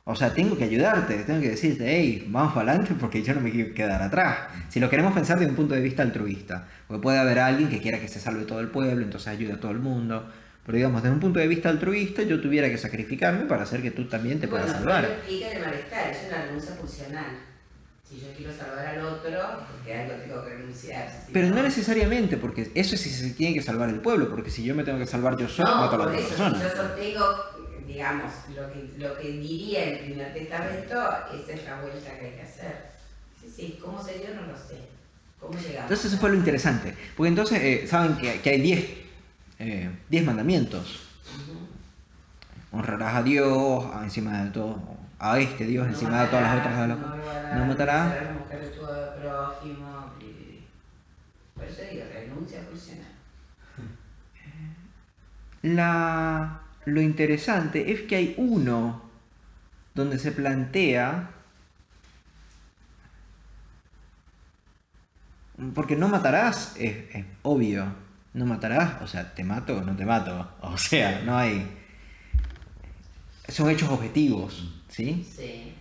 Speaker 1: O sea, tengo que ayudarte, tengo que decirte, hey, vamos para adelante porque yo no me quiero quedar atrás. Si lo queremos pensar desde un punto de vista altruista, porque puede haber alguien que quiera que se salve todo el pueblo, entonces ayude a todo el mundo. Pero digamos, desde un punto de vista altruista, yo tuviera que sacrificarme para hacer que tú también te puedas salvar.
Speaker 2: Bueno, explica el malestar, es una renuncia funcional. Si yo quiero salvar al otro, porque algo tengo que renunciar.
Speaker 1: Pero no necesariamente, porque eso es si se tiene que salvar el pueblo, porque si yo me tengo que salvar yo solo, mato a la otra persona.
Speaker 2: Si yo sostengo, digamos, lo que diría el primer testamento, esa es la vuelta que hay que hacer. Sí, ¿cómo se dio? No lo sé. ¿Cómo llegamos?
Speaker 1: Entonces eso fue lo interesante, porque entonces saben que hay 10 mandamientos. Honrarás a Dios encima de todo, a este Dios encima de todas las otras. No matarás.
Speaker 2: Por eso digo, renuncia funcional.
Speaker 1: Lo interesante es que hay uno donde se plantea, porque no matarás es obvio, no matarás, o sea, te mato o no te mato, o sea, no hay, son hechos objetivos, ¿sí?
Speaker 2: Sí.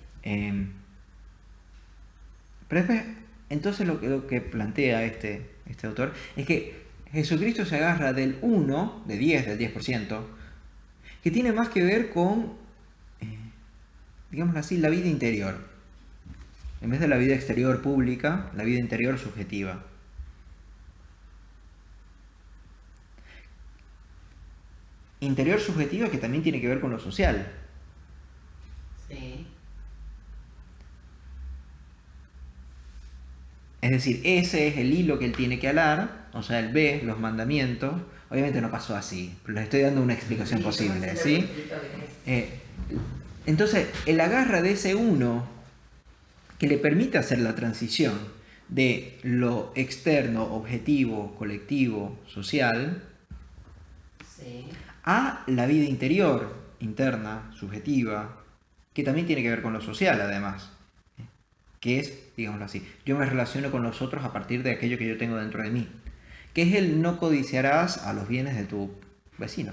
Speaker 1: Pero después, entonces lo que plantea este autor es que Jesucristo se agarra del 1, del 10%, que tiene más que ver con, digámoslo así, la vida interior. En vez de la vida exterior pública, la vida interior subjetiva. Interior subjetiva que también tiene que ver con lo social.
Speaker 2: Sí.
Speaker 1: Es decir, ese es el hilo que él tiene que alar, o sea, él ve los mandamientos. Obviamente no pasó así, pero les estoy dando una explicación posible, ¿sí? Entonces, él agarra de ese uno que le permite hacer la transición de lo externo, objetivo, colectivo, social,
Speaker 2: sí,
Speaker 1: a la vida interior, interna, subjetiva, que también tiene que ver con lo social además, que es, digámoslo así, yo me relaciono con los otros a partir de aquello que yo tengo dentro de mí, que es el no codiciarás a los bienes de tu vecino.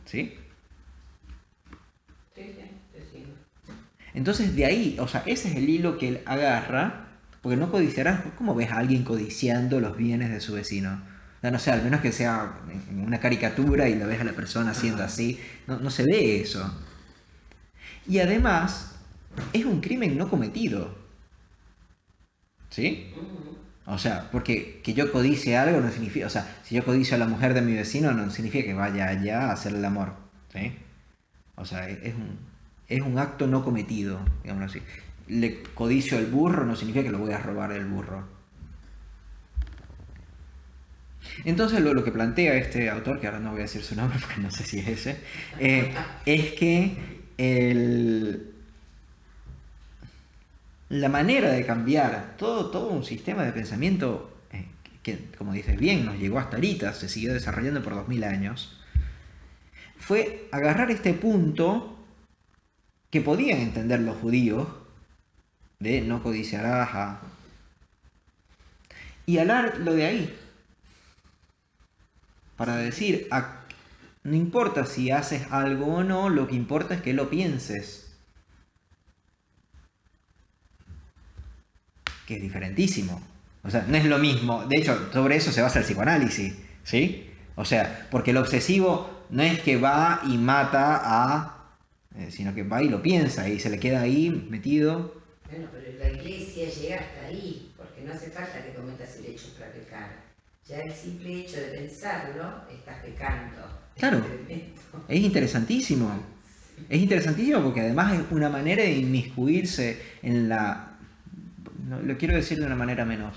Speaker 1: ¿Sí?
Speaker 2: Sí, te sigo.
Speaker 1: Entonces de ahí, o sea, ese es el hilo que él agarra, porque no codiciarás, ¿cómo ves a alguien codiciando los bienes de su vecino? O sea, no sé, al menos que sea una caricatura y lo ves a la persona haciendo así, no se ve eso. Y además, es un crimen no cometido. ¿Sí? O sea, porque que yo codicie algo no significa, o sea, si yo codicio a la mujer de mi vecino no significa que vaya allá a hacerle el amor, ¿sí? O sea, es un acto no cometido, digámoslo así. Le codicio el burro no significa que lo voy a robar el burro. Entonces lo que plantea este autor, que ahora no voy a decir su nombre porque no sé si es ese, es que la manera de cambiar todo un sistema de pensamiento que, como dices bien, nos llegó hasta ahorita, se siguió desarrollando por 2000 años, fue agarrar este punto que podían entender los judíos, de no codiciarás y hablarlo de ahí, para decir, no importa si haces algo o no, lo que importa es que lo pienses. Que es diferentísimo. O sea, no es lo mismo. De hecho, sobre eso se basa el psicoanálisis, ¿sí? O sea, porque el obsesivo no es que va y mata sino que va y lo piensa y se le queda ahí metido.
Speaker 2: Bueno, pero la iglesia llega hasta ahí, porque no hace falta que cometas el hecho para pecar. Ya el simple hecho de pensarlo, estás pecando.
Speaker 1: Claro, es interesantísimo. Es interesantísimo porque además es una manera de inmiscuirse en la... No, lo quiero decir de una manera menos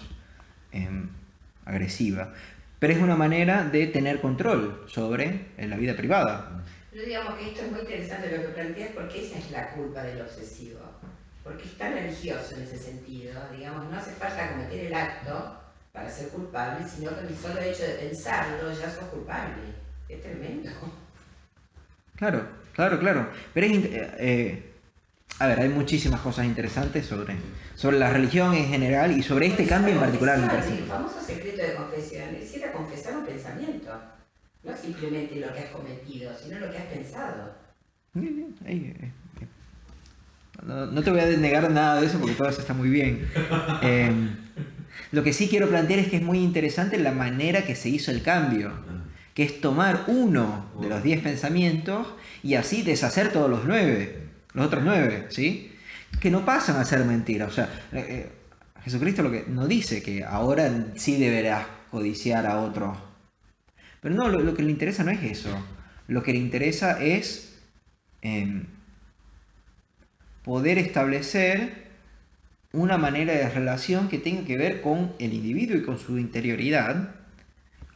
Speaker 1: agresiva, pero es una manera de tener control sobre la vida privada.
Speaker 2: Pero digamos que esto es muy interesante lo que planteas porque esa es la culpa del obsesivo. Porque es tan religioso en ese sentido, digamos, no hace falta cometer el acto para ser culpable, sino que el solo hecho de pensarlo ya sos culpable. Es tremendo.
Speaker 1: Claro, claro, claro. Pero a ver, hay muchísimas cosas interesantes sobre la religión en general y sobre este cambio en particular.
Speaker 2: El famoso secreto de confesión es ir a confesar un pensamiento. No simplemente lo que has cometido, sino lo que has pensado.
Speaker 1: No te voy a denegar nada de eso porque todo eso está muy bien. Lo que sí quiero plantear es que es muy interesante la manera que se hizo el cambio, que es tomar uno de los 10 pensamientos y así deshacer todos los otros 9, ¿sí? Que no pasan a ser mentiras. O sea, Jesucristo lo que no dice que ahora sí deberás codiciar a otros. Pero no, lo que le interesa no es eso. Lo que le interesa es poder establecer una manera de relación que tenga que ver con el individuo y con su interioridad.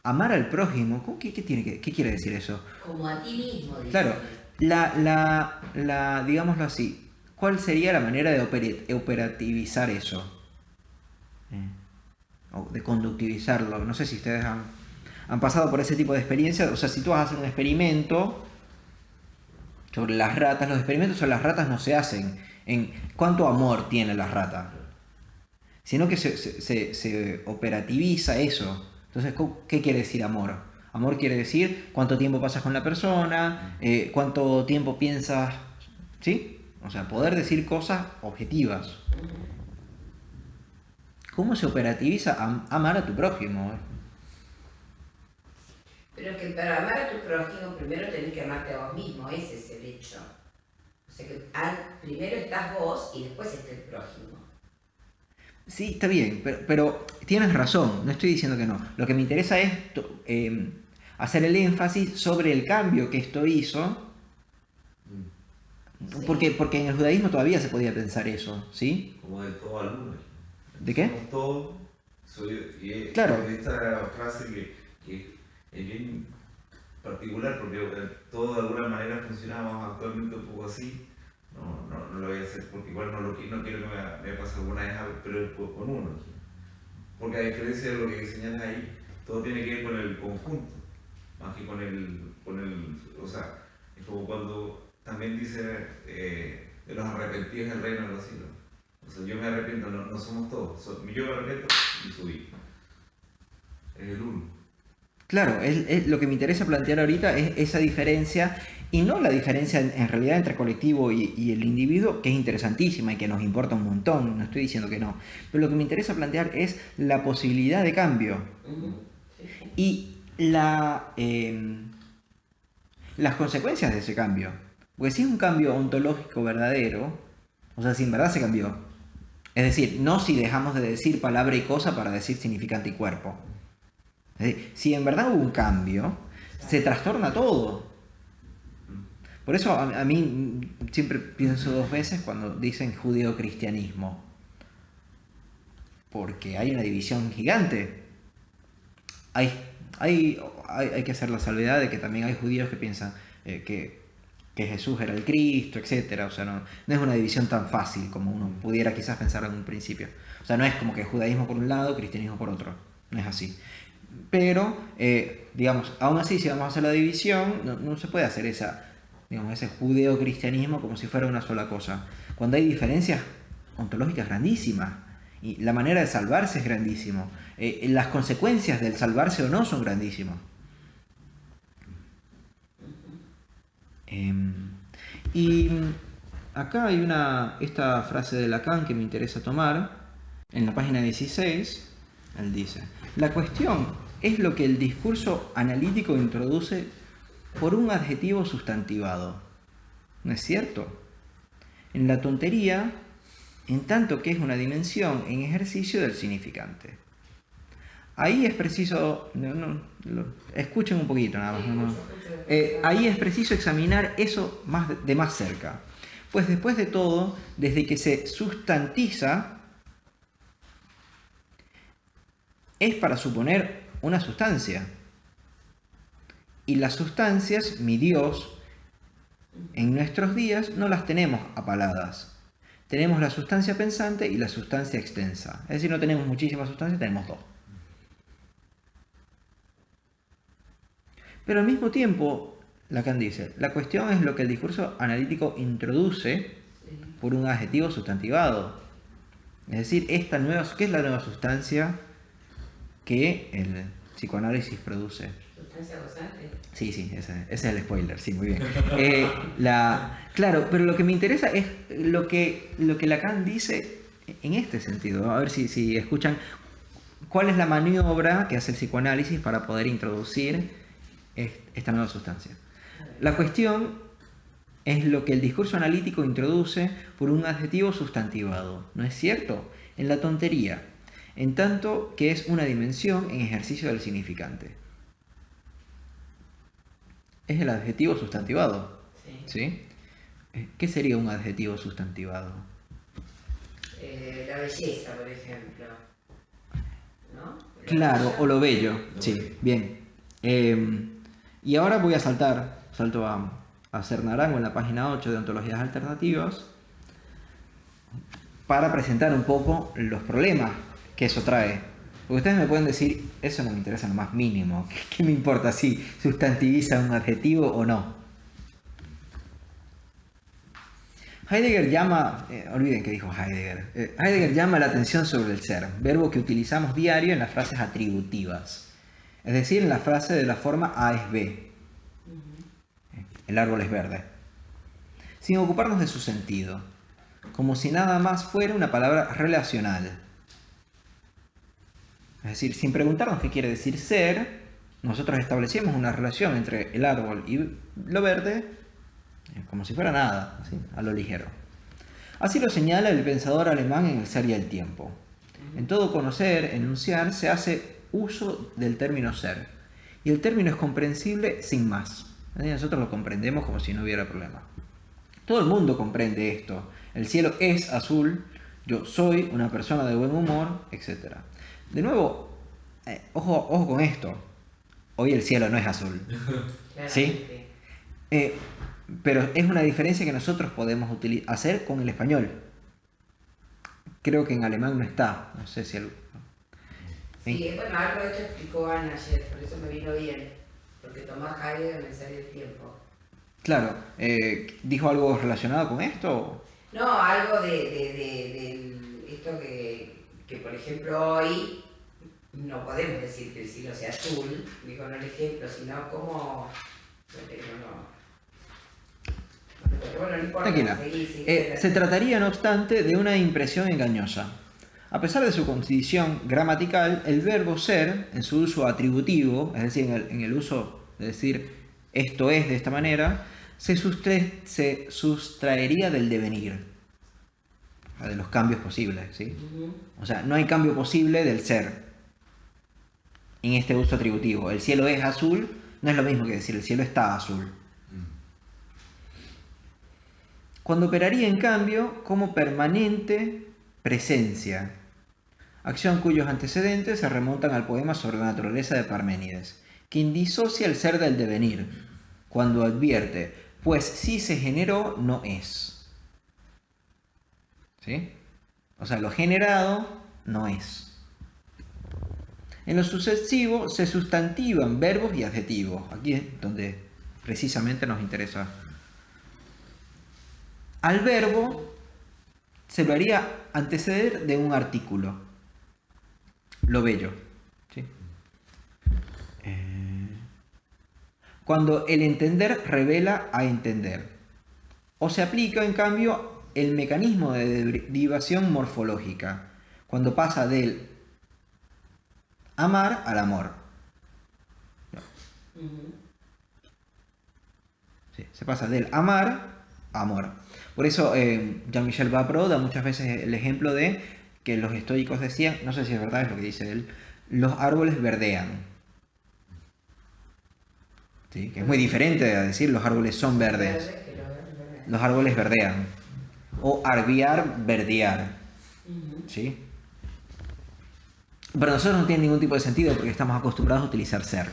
Speaker 1: Amar al prójimo, ¿qué quiere decir eso?
Speaker 2: Como a ti mismo, dice.
Speaker 1: Claro, digámoslo así, ¿cuál sería la manera de operativizar eso? O de conductivizarlo. No sé si ustedes han pasado por ese tipo de experiencia. O sea, si tú vas a hacer un experimento sobre las ratas, los experimentos sobre las ratas no se hacen en cuánto amor tiene la rata, sino que se operativiza eso. Entonces, ¿qué quiere decir amor? Amor quiere decir cuánto tiempo pasas con la persona, cuánto tiempo piensas, ¿sí? O sea, poder decir cosas objetivas. ¿Cómo se operativiza amar a tu prójimo?
Speaker 2: Pero que para amar a tu prójimo primero tenés que amarte a vos mismo, ese es el hecho. O sea que primero estás vos y después está el prójimo.
Speaker 1: Sí, está bien, pero tienes razón, no estoy diciendo que no. Lo que me interesa es hacer el énfasis sobre el cambio que esto hizo, sí. Porque en el judaísmo todavía se podía pensar eso, ¿sí?
Speaker 3: Como de todo al uno.
Speaker 1: ¿De qué?
Speaker 3: Somos todo,
Speaker 1: claro.
Speaker 3: Esta frase que es bien particular porque todo de alguna manera funcionamos actualmente un poco así. No lo voy a hacer porque igual no quiero que me pase alguna vez, pero con uno. Porque a diferencia de lo que señalas ahí, todo tiene que ver con el conjunto, más que con el o sea, es como cuando también dice de los arrepentidos del reino de los cielos. O sea, yo me arrepiento, no somos todos. Yo me arrepiento y subí. Es el uno.
Speaker 1: Claro, lo que me interesa plantear ahorita es esa diferencia, y no la diferencia en realidad entre colectivo y el individuo, que es interesantísima y que nos importa un montón, no estoy diciendo que no, pero lo que me interesa plantear es la posibilidad de cambio y las consecuencias de ese cambio. Porque si es un cambio ontológico verdadero, o sea, si en verdad se cambió, es decir, no si dejamos de decir palabra y cosa para decir significante y cuerpo. Es decir, si en verdad hubo un cambio, se trastorna todo. Por eso a mí siempre pienso dos veces cuando dicen judeo-cristianismo. Porque hay una división gigante. Hay que hacer la salvedad de que también hay judíos que piensan que Jesús era el Cristo, etc. O sea, no es una división tan fácil como uno pudiera quizás pensar en un principio. O sea, no es como que judaísmo por un lado, cristianismo por otro. No es así. Pero, digamos, aún así, si vamos a hacer la división, no se puede hacer ese judeo-cristianismo como si fuera una sola cosa. Cuando hay diferencias ontológicas grandísimas, y la manera de salvarse es grandísimo, las consecuencias del salvarse o no son grandísimas. Y acá hay esta frase de Lacan que me interesa tomar, en la página 16, él dice: la cuestión es lo que el discurso analítico introduce por un adjetivo sustantivado. ¿No es cierto? En la tontería, en tanto que es una dimensión en ejercicio del significante. Ahí es preciso, escuchen un poquito nada más. Ahí es preciso examinar eso de más cerca. Pues después de todo, desde que se sustantiza, es para suponer una sustancia. Y las sustancias, mi Dios, en nuestros días no las tenemos apaladas. Tenemos la sustancia pensante y la sustancia extensa. Es decir, no tenemos muchísimas sustancias, tenemos dos. Pero al mismo tiempo, Lacan dice, la cuestión es lo que el discurso analítico introduce por un adjetivo sustantivado. Es decir, ¿qué es la nueva sustancia que el psicoanálisis produce?
Speaker 2: ¿Sustancia gozante?
Speaker 1: Sí, ese es el spoiler, sí, muy bien. Claro, pero lo que me interesa es lo que Lacan dice en este sentido. A ver si escuchan cuál es la maniobra que hace el psicoanálisis para poder introducir esta nueva sustancia. La cuestión es lo que el discurso analítico introduce por un adjetivo sustantivado, ¿no es cierto? En la tontería, en tanto que es una dimensión en ejercicio del significante. Es el adjetivo sustantivado, ¿sí? ¿Qué sería un adjetivo sustantivado?
Speaker 2: La belleza, por ejemplo, ¿no?
Speaker 1: Claro, o lo bello, sí, bien. Y ahora voy a salto a hacer naranjo en la página 8 de Ontologías Alternativas para presentar un poco los problemas que eso trae. Porque ustedes me pueden decir, eso no me interesa en lo más mínimo. ¿Qué me importa si sustantiviza un adjetivo o no? Heidegger llama, olviden que dijo Heidegger. Heidegger llama la atención sobre el ser, verbo que utilizamos diario en las frases atributivas. Es decir, en la frase de la forma A es B. El árbol es verde. Sin ocuparnos de su sentido. Como si nada más fuera una palabra relacional. Es decir, sin preguntarnos qué quiere decir ser, nosotros establecemos una relación entre el árbol y lo verde, como si fuera nada, ¿sí? A lo ligero. Así lo señala el pensador alemán en El ser y el tiempo. En todo conocer, enunciar, se hace uso del término ser. Y el término es comprensible sin más. Nosotros lo comprendemos como si no hubiera problema. Todo el mundo comprende esto. El cielo es azul, yo soy una persona de buen humor, etc. De nuevo, ojo con esto. Hoy el cielo no es azul. ¿Sí? Pero es una diferencia que nosotros podemos hacer con el español. Creo que en alemán no está. No sé si...
Speaker 2: Sí, bueno, algo de esto explicó Ana ayer, por eso me vino bien. Porque tomó Heidegger en El ser y el tiempo.
Speaker 1: Claro. ¿Dijo algo relacionado con esto?
Speaker 2: No, algo de esto que, por ejemplo, hoy no podemos decir que el cielo sea azul, digo no el ejemplo, sino como... Bueno, no importa.
Speaker 1: Tranquila. Se trataría, no obstante, de una impresión engañosa. A pesar de su condición gramatical, el verbo ser, en su uso atributivo, es decir, en el uso de decir esto es de esta manera, se sustraería del devenir, de los cambios posibles, ¿sí? O sea, no hay cambio posible del ser en este uso atributivo. El cielo es azul, no es lo mismo que decir el cielo está azul. Cuando operaría, en cambio, como permanente presencia, acción cuyos antecedentes se remontan al poema sobre la naturaleza de Parménides, quien disocia el ser del devenir, cuando advierte, pues si se generó, no es. ¿Sí? O sea, lo generado no es. En lo sucesivo se sustantivan verbos y adjetivos. Aquí es donde precisamente nos interesa. Al verbo se lo haría anteceder de un artículo. Lo bello. ¿Sí? Cuando el entender revela a entender. O se aplica, en cambio, el mecanismo de derivación morfológica. Cuando pasa del amar al amor. Sí, se pasa del amar a amor. Por eso Jean-Michel Bapro da muchas veces el ejemplo de que los estoicos decían, no sé si es verdad, es lo que dice él, los árboles verdean. ¿Sí? Que es muy diferente a decir los árboles son verdes. Los árboles verdean. O arbiar, verdear. ¿Sí? Para nosotros no tiene ningún tipo de sentido porque estamos acostumbrados a utilizar ser.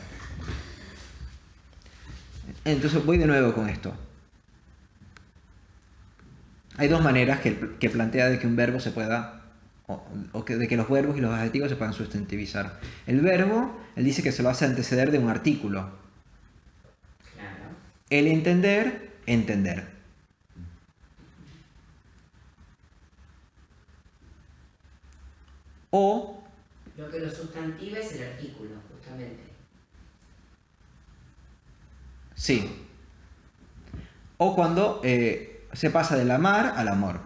Speaker 1: Entonces voy de nuevo con esto. Hay dos maneras que plantea de que un verbo se pueda, de que los verbos y los adjetivos se puedan sustantivizar. El verbo, él dice que se lo hace anteceder de un artículo.
Speaker 2: Claro.
Speaker 1: El entender, entender. O
Speaker 2: Lo que lo sustantiva es el artículo, justamente.
Speaker 1: sí. O cuando se pasa del amar al amor.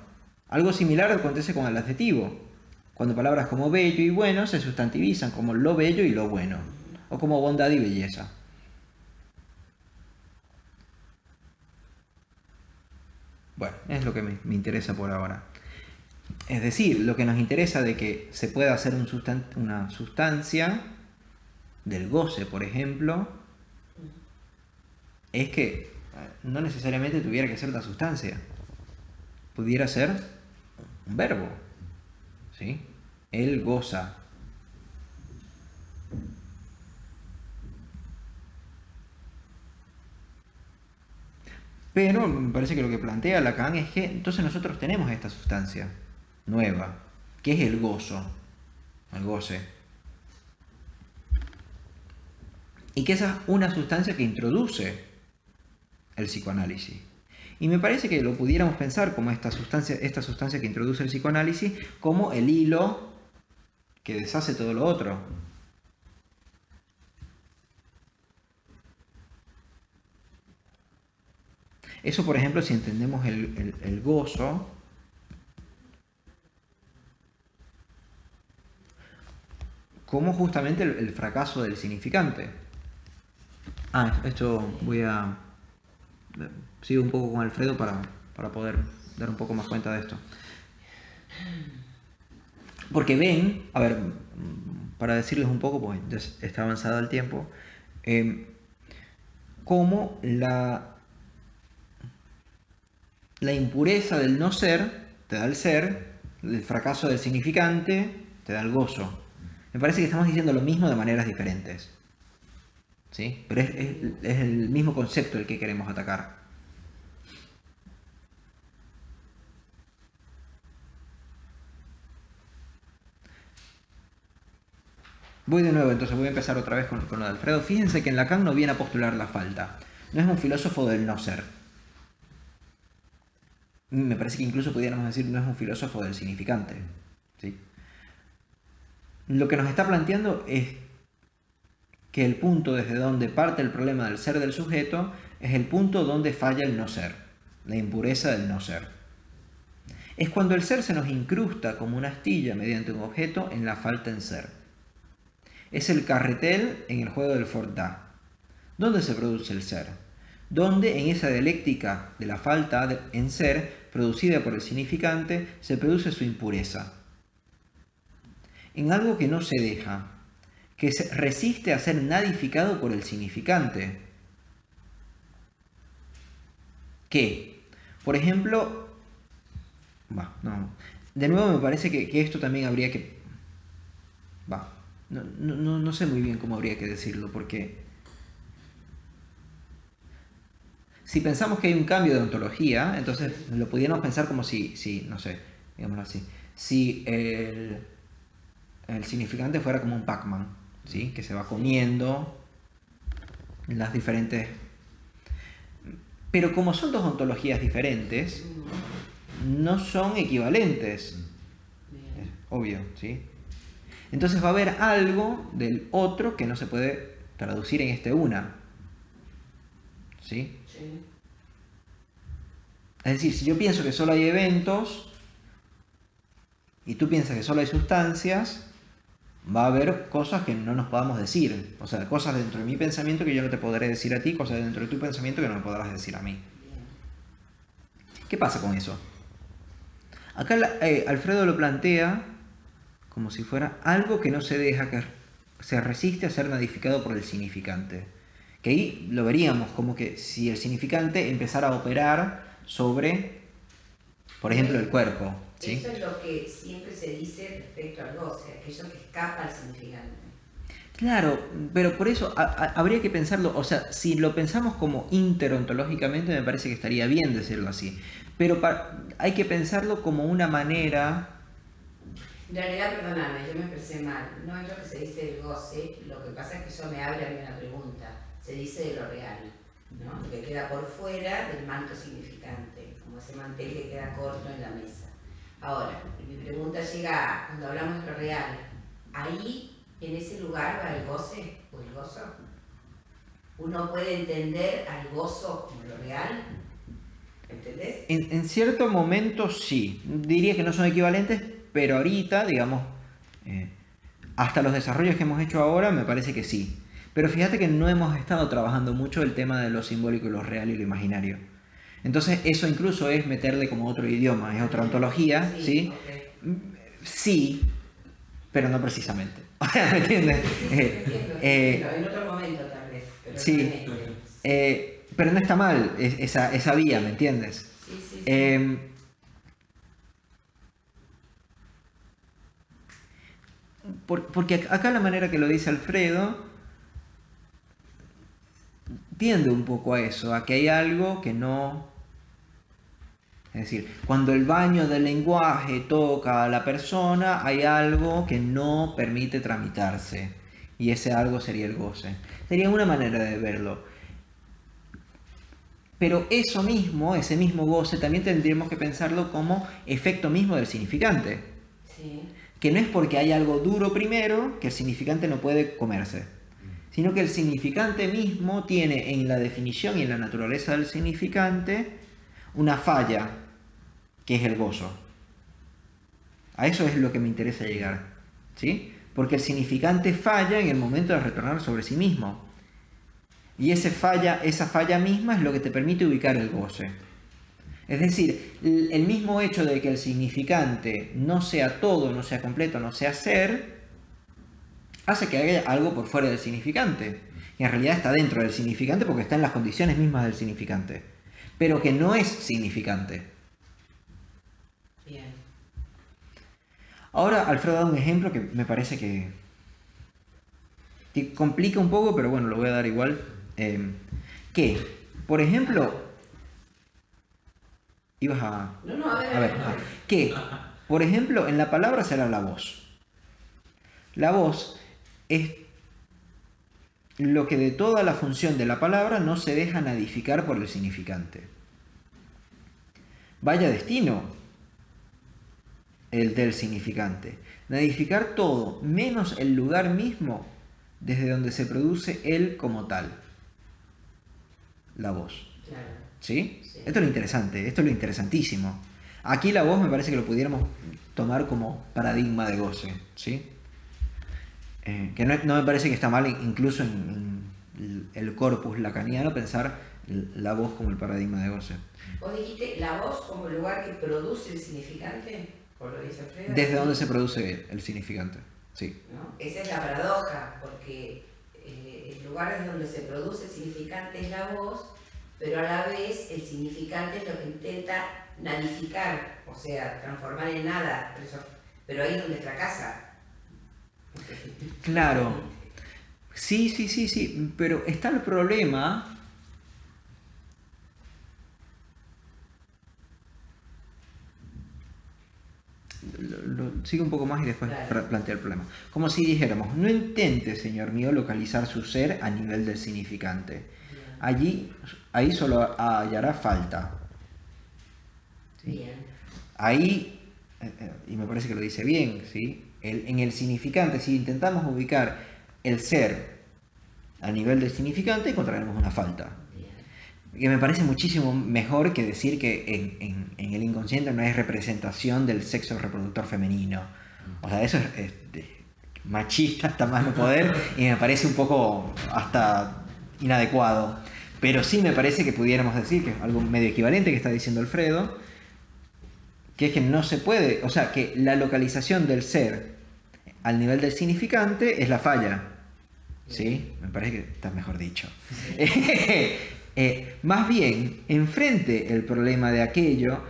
Speaker 1: Algo similar acontece con el adjetivo. Cuando palabras como bello y bueno se sustantivizan como lo bello y lo bueno. O como bondad y belleza. Bueno, es lo que me interesa por ahora. Es decir, lo que nos interesa de que se pueda hacer una sustancia del goce, por ejemplo, es que no necesariamente tuviera que ser la sustancia. Pudiera ser un verbo. ¿Sí? Él goza. Pero me parece que lo que plantea Lacan es que entonces nosotros tenemos esta sustancia nueva, que es el gozo, el goce. Y que esa es una sustancia que introduce el psicoanálisis. Y me parece que lo pudiéramos pensar como esta sustancia que introduce el psicoanálisis, como el hilo que deshace todo lo otro. Eso, por ejemplo, si entendemos el gozo como justamente el fracaso del significante. Esto sigo un poco con Alfredo para poder dar un poco más cuenta de esto. Porque ven, a ver, para decirles un poco, pues ya está avanzado el tiempo, cómo la impureza del no ser te da el ser, el fracaso del significante te da el gozo. Me parece que estamos diciendo lo mismo de maneras diferentes. ¿Sí? Pero es el mismo concepto el que queremos atacar. Voy de nuevo, entonces voy a empezar otra vez con lo de Alfredo. Fíjense que en Lacan no viene a postular la falta. No es un filósofo del no ser. Me parece que incluso pudiéramos decir no es un filósofo del significante. ¿Sí? Lo que nos está planteando es que el punto desde donde parte el problema del ser del sujeto es el punto donde falla el no ser, la impureza del no ser. Es cuando el ser se nos incrusta como una astilla mediante un objeto en la falta en ser. Es el carretel en el juego del Fort-da. ¿Dónde se produce el ser? ¿Dónde en esa dialéctica de la falta en ser, producida por el significante, se produce su impureza? En algo que no se deja, que se resiste a ser nadificado por el significante. ¿Qué? Por ejemplo, de nuevo me parece que esto también habría que... No sé muy bien cómo habría que decirlo, porque si pensamos que hay un cambio de ontología, entonces lo pudiéramos pensar como si no sé, digámoslo así, si el significante fuera como un Pac-Man, ¿sí? Que se va comiendo las diferentes... Pero como son dos ontologías diferentes, no son equivalentes. Es obvio, ¿sí? Entonces va a haber algo del otro que no se puede traducir en este una. ¿Sí?
Speaker 2: Sí.
Speaker 1: Es decir, si yo pienso que solo hay eventos y tú piensas que solo hay sustancias, va a haber cosas que no nos podamos decir. O sea, cosas dentro de mi pensamiento que yo no te podré decir a ti, cosas dentro de tu pensamiento que no me podrás decir a mí. ¿Qué pasa con eso? Acá Alfredo lo plantea como si fuera algo que no se deja se resiste a ser nadificado por el significante. Que ahí lo veríamos como que si el significante empezara a operar sobre, por ejemplo, el cuerpo. ¿Sí?
Speaker 2: Eso es lo que siempre se dice respecto al goce, aquello que escapa al significante.
Speaker 1: Claro, pero por eso habría que pensarlo, o sea, si lo pensamos como interontológicamente me parece que estaría bien decirlo así, pero hay que pensarlo como una manera...
Speaker 2: En realidad, perdóname, yo me expresé mal, no es lo que se dice del goce, lo que pasa es que eso me abre a mí una pregunta, se dice de lo real, ¿no? Lo que queda por fuera del manto significante, como ese mantel que queda corto en la mesa. Ahora, mi pregunta llega a, cuando hablamos de lo real, ahí, en ese lugar, va el goce o el gozo. ¿Uno puede entender al gozo como lo real? ¿Entendés?
Speaker 1: En cierto momento sí, diría que no son equivalentes, pero ahorita, digamos, hasta los desarrollos que hemos hecho ahora, me parece que sí. Pero fíjate que no hemos estado trabajando mucho el tema de lo simbólico y lo real y lo imaginario. Entonces eso incluso es meterle como otro idioma, es otra ontología, ¿sí? Okay. Sí, pero no precisamente. ¿Me entiendes?
Speaker 2: Entiendo. En otro momento tal vez. Pero
Speaker 1: sí, no pero no está mal esa vía, ¿me entiendes? Sí. Porque acá la manera que lo dice Alfredo tiende un poco a eso, a que hay algo que no... Es decir, cuando el baño del lenguaje toca a la persona, hay algo que no permite tramitarse. Y ese algo sería el goce. Sería una manera de verlo. Pero eso mismo, ese mismo goce, también tendríamos que pensarlo como efecto mismo del significante. Sí. Que no es porque hay algo duro primero que el significante no puede comerse, sino que el significante mismo tiene en la definición y en la naturaleza del significante una falla, que es el gozo. A eso es lo que me interesa llegar, ¿sí? Porque el significante falla en el momento de retornar sobre sí mismo. Y esa falla misma es lo que te permite ubicar el goce. Es decir, el mismo hecho de que el significante no sea todo, no sea completo, no sea ser, hace que haya algo por fuera del significante. Y en realidad está dentro del significante porque está en las condiciones mismas del significante. Pero que no es significante.
Speaker 2: Bien.
Speaker 1: Ahora Alfredo da un ejemplo que me parece que complica un poco, pero bueno, lo voy a dar igual. Que, por ejemplo... Ibas a...
Speaker 2: No, a ver.
Speaker 1: Que, por ejemplo, en la palabra será la voz. La voz es lo que de toda la función de la palabra no se deja nadificar por el significante. Vaya destino el del significante. Nadificar todo, menos el lugar mismo desde donde se produce él como tal. La voz.
Speaker 2: Claro.
Speaker 1: ¿Sí? Sí. Esto es lo interesante, esto es lo interesantísimo. Aquí la voz me parece que lo pudiéramos tomar como paradigma de goce, ¿sí? Que no me parece que está mal, incluso en el corpus lacaniano, pensar la voz como el paradigma de goce.
Speaker 2: ¿Vos dijiste la voz como el lugar que produce el significante? ¿Por lo dice Alfredo?
Speaker 1: Desde donde se produce el significante, sí.
Speaker 2: ¿No? Esa es la paradoja, porque el lugar desde donde se produce el significante es la voz, pero a la vez el significante es lo que intenta nadificar, o sea, transformar en nada, pero ahí es donde fracasa.
Speaker 1: Claro, sí, pero está el problema. Sigue un poco más y después plantea el problema. Como si dijéramos, no intente, Señor mío, localizar su ser a nivel del significante. Ahí solo hallará falta. ¿Sí?
Speaker 2: Bien.
Speaker 1: Ahí, y me parece que lo dice bien, ¿sí? En el significante, si intentamos ubicar el ser a nivel del significante, encontraremos una falta. Que me parece muchísimo mejor que decir que en el inconsciente no hay representación del sexo reproductor femenino. O sea, eso es machista hasta más no poder y me parece un poco hasta inadecuado. Pero sí me parece que pudiéramos decir, que es algo medio equivalente que está diciendo Alfredo, que es que no se puede, o sea, que la localización del ser al nivel del significante es la falla. ¿Sí? Me parece que está mejor dicho. Más bien, enfrente el problema de aquello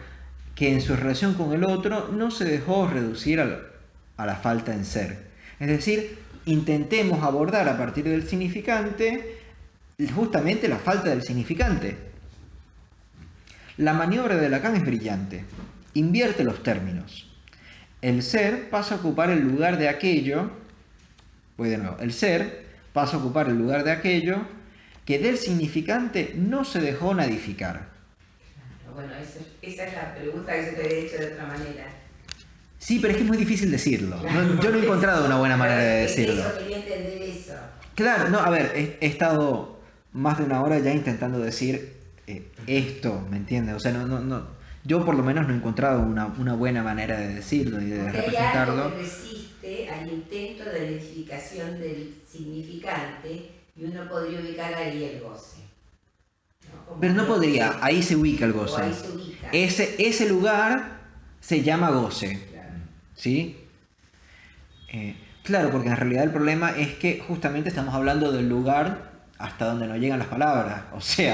Speaker 1: que en su relación con el otro no se dejó reducir a la falta en ser. Es decir, intentemos abordar a partir del significante justamente la falta del significante. La maniobra de Lacan es brillante. Invierte los términos. El ser pasa a ocupar el lugar de aquello. Voy de nuevo. El ser pasa a ocupar el lugar de aquello que del significante no se dejó nadificar.
Speaker 2: Bueno, esa es la pregunta que se te he hecho de otra manera.
Speaker 1: Sí, pero es que es muy difícil decirlo.
Speaker 2: Claro,
Speaker 1: Yo no he encontrado una buena manera de decirlo.
Speaker 2: Eso, quería entender eso.
Speaker 1: Claro, no, a ver, he estado más de una hora ya intentando decir esto, ¿me entiendes? O sea, yo por lo menos no he encontrado una buena manera de decirlo y de
Speaker 2: Porque
Speaker 1: representarlo.
Speaker 2: hay algo que resiste al intento de la identificación del significante y uno podría ubicar ahí el goce. ¿No?
Speaker 1: Pero no podría, ahí se ubica el goce.
Speaker 2: Ahí se ubica.
Speaker 1: Ese lugar se llama goce.
Speaker 2: Claro.
Speaker 1: ¿Sí? Claro, porque en realidad el problema es que justamente estamos hablando del lugar hasta donde no llegan las palabras,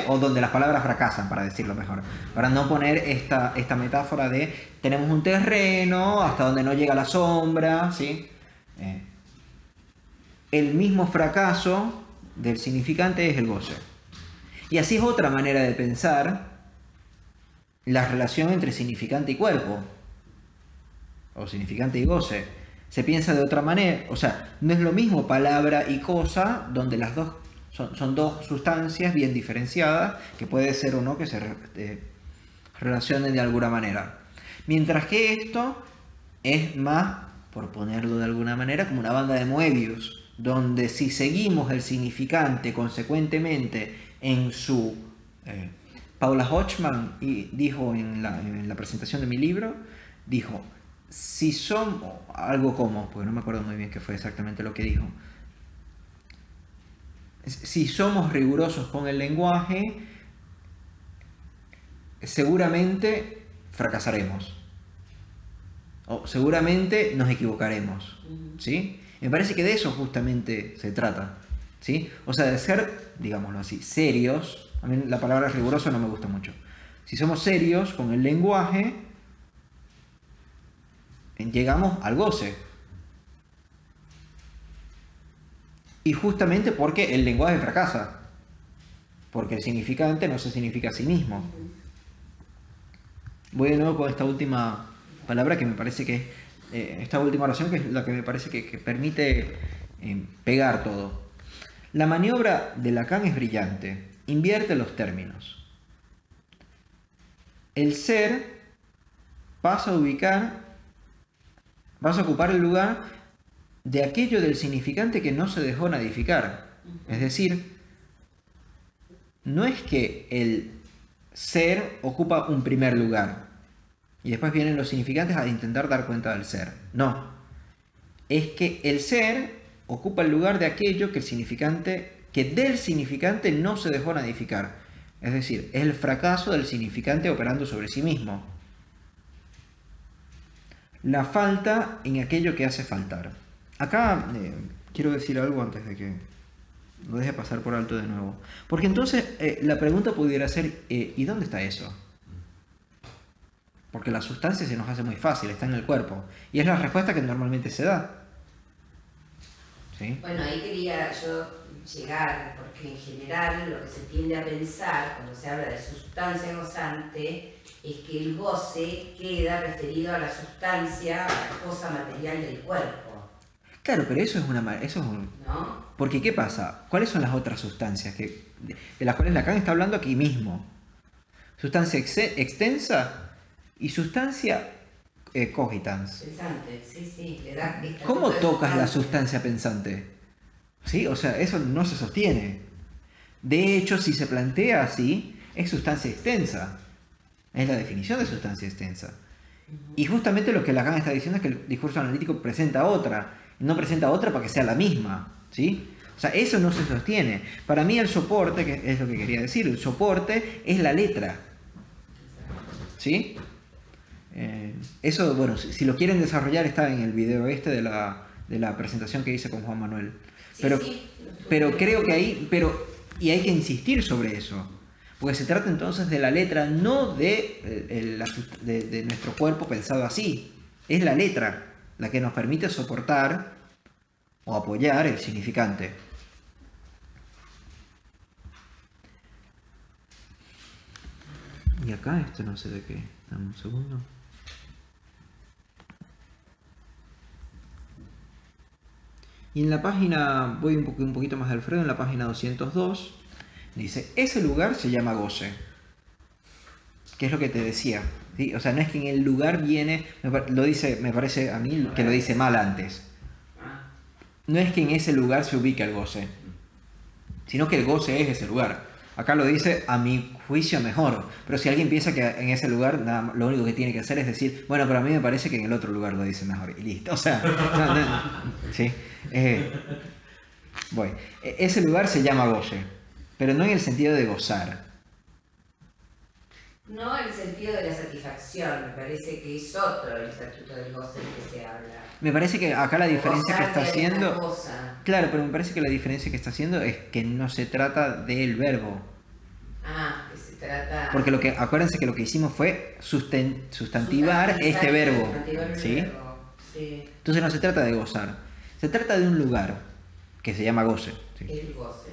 Speaker 1: o donde las palabras fracasan, para decirlo mejor. Para no poner esta metáfora de tenemos un terreno hasta donde no llega la sombra, ¿sí? El mismo fracaso del significante es el goce. Y así es otra manera de pensar la relación entre significante y cuerpo, o significante y goce. Se piensa de otra manera, o sea, no es lo mismo palabra y cosa, donde las dos son dos sustancias bien diferenciadas, que puede ser o no que se relacionen de alguna manera. Mientras que esto es más, por ponerlo de alguna manera, como una banda de Moebius, donde si seguimos el significante consecuentemente en su... Paula Hodgman dijo en la presentación de mi libro, dijo, si somos, algo como, porque no me acuerdo muy bien qué fue exactamente lo que dijo, si somos rigurosos con el lenguaje, seguramente fracasaremos. O seguramente nos equivocaremos. ¿Sí? Me parece que de eso justamente se trata. ¿Sí? O sea, de ser, digámoslo así, serios. A mí la palabra riguroso no me gusta mucho. Si somos serios con el lenguaje, llegamos al goce. Y justamente porque el lenguaje fracasa. Porque el significante no se significa a sí mismo. Voy de nuevo con esta última palabra que me parece que esta última oración que es la que me parece que permite pegar todo. La maniobra de Lacan es brillante. Invierte los términos. El ser pasa a ocupar el lugar de aquello del significante que no se dejó nadificar. Es decir, no es que el ser ocupa un primer lugar y después vienen los significantes a intentar dar cuenta del ser. No. Es que el ser ocupa el lugar de aquello que del significante no se dejó nadificar. Es decir, es el fracaso del significante operando sobre sí mismo. La falta en aquello que hace faltar. Acá quiero decir algo antes de que lo deje pasar por alto de nuevo. Porque entonces la pregunta pudiera ser, ¿y dónde está eso? Porque la sustancia se nos hace muy fácil, está en el cuerpo. Y es la respuesta que normalmente se da. ¿Sí?
Speaker 2: Bueno, ahí quería yo llegar, porque en general lo que se tiende a pensar cuando se habla de sustancia gozante es que el goce queda referido a la sustancia, a la cosa material del cuerpo.
Speaker 1: Claro, pero eso es
Speaker 2: ¿No?
Speaker 1: Porque ¿qué pasa? ¿Cuáles son las otras sustancias de las cuales Lacan está hablando aquí mismo? Sustancia extensa y sustancia cogitans.
Speaker 2: Pensante, sí, le da...
Speaker 1: ¿Cómo tocas la sustancia pensante? ¿Sí? O sea, eso no se sostiene. De hecho, si se plantea así, es sustancia extensa. Es la definición de sustancia extensa. Y justamente lo que Lacan está diciendo es que el discurso analítico presenta otra. No presenta otra para que sea la misma. ¿Sí? O sea, eso no se sostiene. Para mí el soporte, que es lo que quería decir, el soporte es la letra. ¿Sí? Eso, bueno, si lo quieren desarrollar está en el video de la de la presentación que hice con Juan Manuel.
Speaker 2: Sí,
Speaker 1: Pero,
Speaker 2: sí,
Speaker 1: pero creo que ahí, y hay que insistir sobre eso, porque se trata entonces de la letra, no de nuestro cuerpo pensado así. Es la letra la que nos permite soportar o apoyar el significante. Y acá esto no sé de qué. Dame un segundo. Y en la página, voy un poquito más de Alfredo, en la página 202, dice, ese lugar se llama goce. ¿Qué es lo que te decía? ¿Sí? O sea, no es que en el lugar viene, lo dice, me parece a mí que lo dice mal antes. No es que en ese lugar se ubique el goce, sino que el goce es ese lugar. Acá lo dice a mi juicio mejor, pero si alguien piensa que en ese lugar lo único que tiene que hacer es decir, bueno, pero a mí me parece que en el otro lugar lo dice mejor, y listo. O sea, ¿sí? Bueno, ese lugar se llama goce, pero no en el sentido de gozar.
Speaker 2: No en el sentido de la satisfacción, me parece que es otro el estatuto del goce del que se habla.
Speaker 1: Me parece que acá la diferencia que está haciendo... Claro, pero me parece que la diferencia que está haciendo es que no se trata del verbo.
Speaker 2: Ah, que se trata...
Speaker 1: Porque acuérdense que lo que hicimos fue sustantivar este verbo. ¿Sí?
Speaker 2: Sí.
Speaker 1: Entonces no se trata de gozar. Se trata de un lugar que se llama goce. ¿Sí?
Speaker 2: El goce.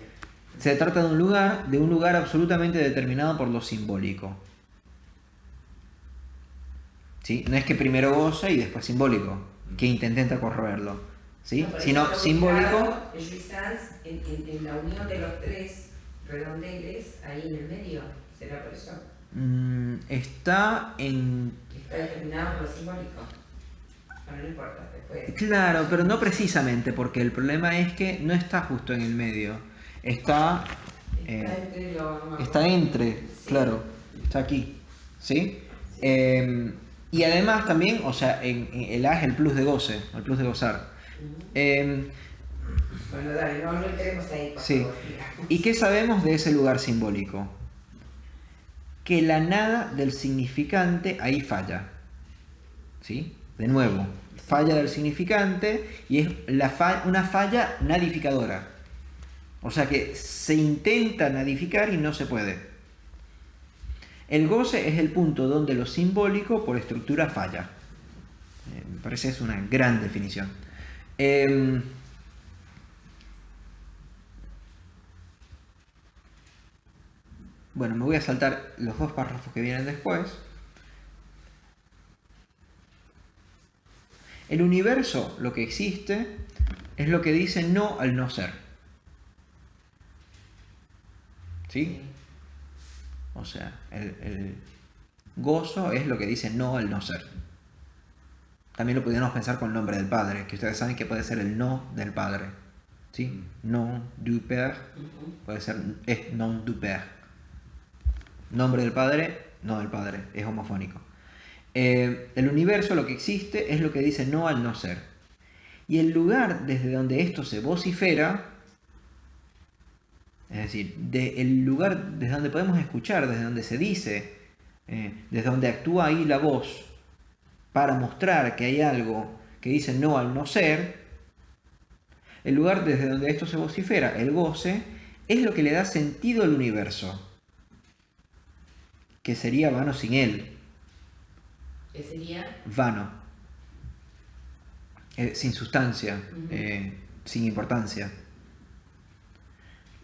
Speaker 1: Se trata de un lugar absolutamente determinado por lo simbólico. ¿Sí? No es que primero goce y después simbólico, que intenta corroerlo, ¿sí?
Speaker 2: No,
Speaker 1: sino simbólico.
Speaker 2: En la unión de los tres redondeles, ahí en el medio, ¿será por eso?
Speaker 1: Está
Speaker 2: determinado por lo simbólico. Bueno, no importa, después.
Speaker 1: Claro, pero no precisamente, porque el problema es que no está justo en el medio. Está entre,
Speaker 2: sí.
Speaker 1: Claro, está aquí, ¿sí? Y además también, o sea, el A es el plus de goce, el plus de gozar.
Speaker 2: Bueno, dale, no entremos ahí, por
Speaker 1: sí.
Speaker 2: favor.
Speaker 1: ¿Y qué sabemos de ese lugar simbólico? Que la nada del significante ahí falla, ¿sí? De nuevo, falla del significante y es una falla nadificadora. O sea que se intenta nadificar y no se puede. El goce es el punto donde lo simbólico por estructura falla. Me parece que es una gran definición. Bueno, me voy a saltar los dos párrafos que vienen después. El universo, lo que existe, es lo que dice no al no ser. ¿Sí? O sea, el gozo es lo que dice no al no ser. También lo podríamos pensar con el nombre del Padre, que ustedes saben que puede ser el no del Padre. ¿Sí? Non du Père, puede ser es non du Père. Nombre del Padre, no del Padre, es homofónico. El universo, lo que existe, es lo que dice no al no ser. Y el lugar desde donde esto se vocifera, es decir, el lugar desde donde podemos escuchar, desde donde se dice, desde donde actúa ahí la voz, para mostrar que hay algo que dice no al no ser, el lugar desde donde esto se vocifera, el goce, es lo que le da sentido al universo, que sería vano sin él.
Speaker 2: ¿Qué sería?
Speaker 1: Vano. Sin sustancia, sin importancia.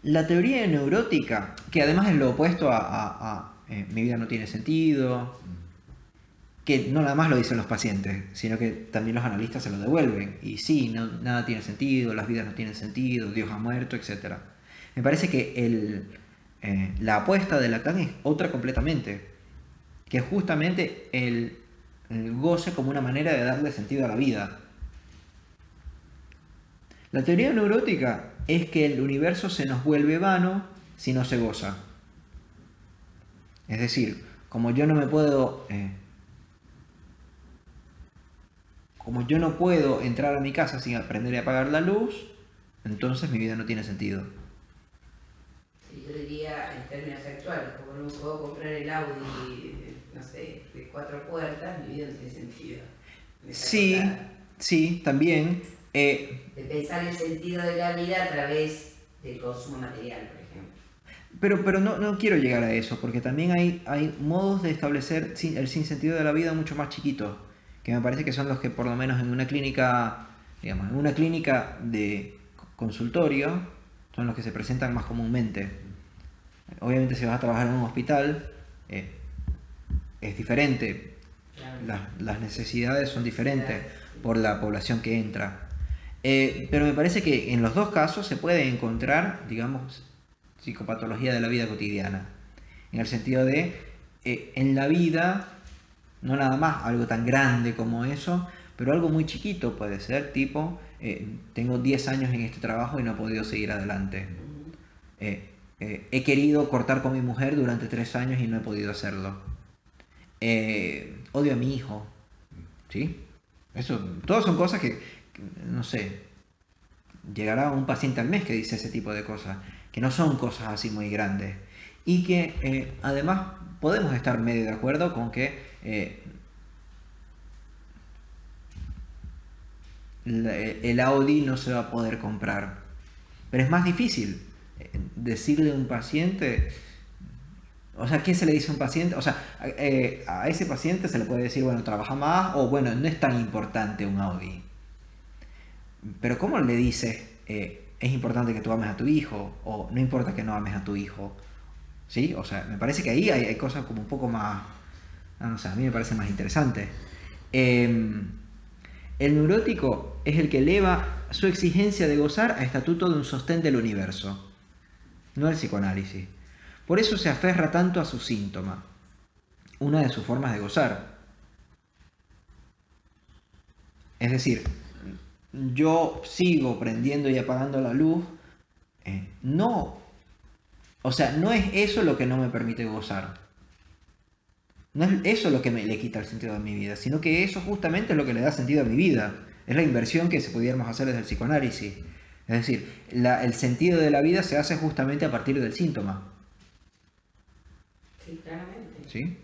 Speaker 1: La teoría neurótica, que además es lo opuesto a mi vida no tiene sentido, que no nada más lo dicen los pacientes, sino que también los analistas se lo devuelven. Y sí, nada tiene sentido, las vidas no tienen sentido, Dios ha muerto, etc. Me parece que la apuesta de Lacan es otra completamente, que es justamente el goce como una manera de darle sentido a la vida. La teoría neurótica es que el universo se nos vuelve vano si no se goza. Es decir, como yo no puedo entrar a mi casa sin aprender a apagar la luz, entonces mi vida no tiene sentido.
Speaker 2: Sí, yo diría en términos actuales, como no puedo comprar el Audi, no sé, de 4 puertas, mi vida no tiene sentido.
Speaker 1: Sí, también.
Speaker 2: De pensar el sentido de la vida a través del consumo material, por ejemplo.
Speaker 1: Pero no quiero llegar a eso, porque también hay modos de establecer el sinsentido de la vida mucho más chiquitos, que me parece que son los que por lo menos en una clínica, digamos, en una clínica de consultorio, son los que se presentan más comúnmente. Obviamente si vas a trabajar en un hospital, es diferente,
Speaker 2: Claro.
Speaker 1: las necesidades son diferentes por la población que entra. Pero me parece que en los dos casos se puede encontrar, digamos, psicopatología de la vida cotidiana. En el sentido de, en la vida, no nada más algo tan grande como eso, pero algo muy chiquito puede ser, tipo, tengo 10 años en este trabajo y no he podido seguir adelante. He querido cortar con mi mujer durante 3 años y no he podido hacerlo. Odio a mi hijo. ¿Sí? Eso, todas son cosas que, no sé, llegará un paciente al mes que dice ese tipo de cosas, que no son cosas así muy grandes. Y que además podemos estar medio de acuerdo con que el Audi no se va a poder comprar. Pero es más difícil decirle a un paciente, o sea, ¿qué se le dice a un paciente? O sea, a ese paciente se le puede decir, bueno, trabaja más, o bueno, no es tan importante un Audi. Pero ¿cómo le dices, es importante que tú ames a tu hijo, o no importa que no ames a tu hijo? ¿Sí? O sea, me parece que ahí hay cosas como un poco más, no sé, a mí me parece más interesante. El neurótico es el que eleva su exigencia de gozar a estatuto de un sostén del universo, no el psicoanálisis. Por eso se aferra tanto a su síntoma, una de sus formas de gozar. Es decir, yo sigo prendiendo y apagando la luz, no, o sea, no es eso lo que no me permite gozar. No es eso lo que le quita el sentido de mi vida, sino que eso justamente es lo que le da sentido a mi vida. Es la inversión que se pudiéramos hacer desde el psicoanálisis. Es decir, el sentido de la vida se hace justamente a partir del síntoma.
Speaker 2: Sí, claramente.
Speaker 1: ¿Sí?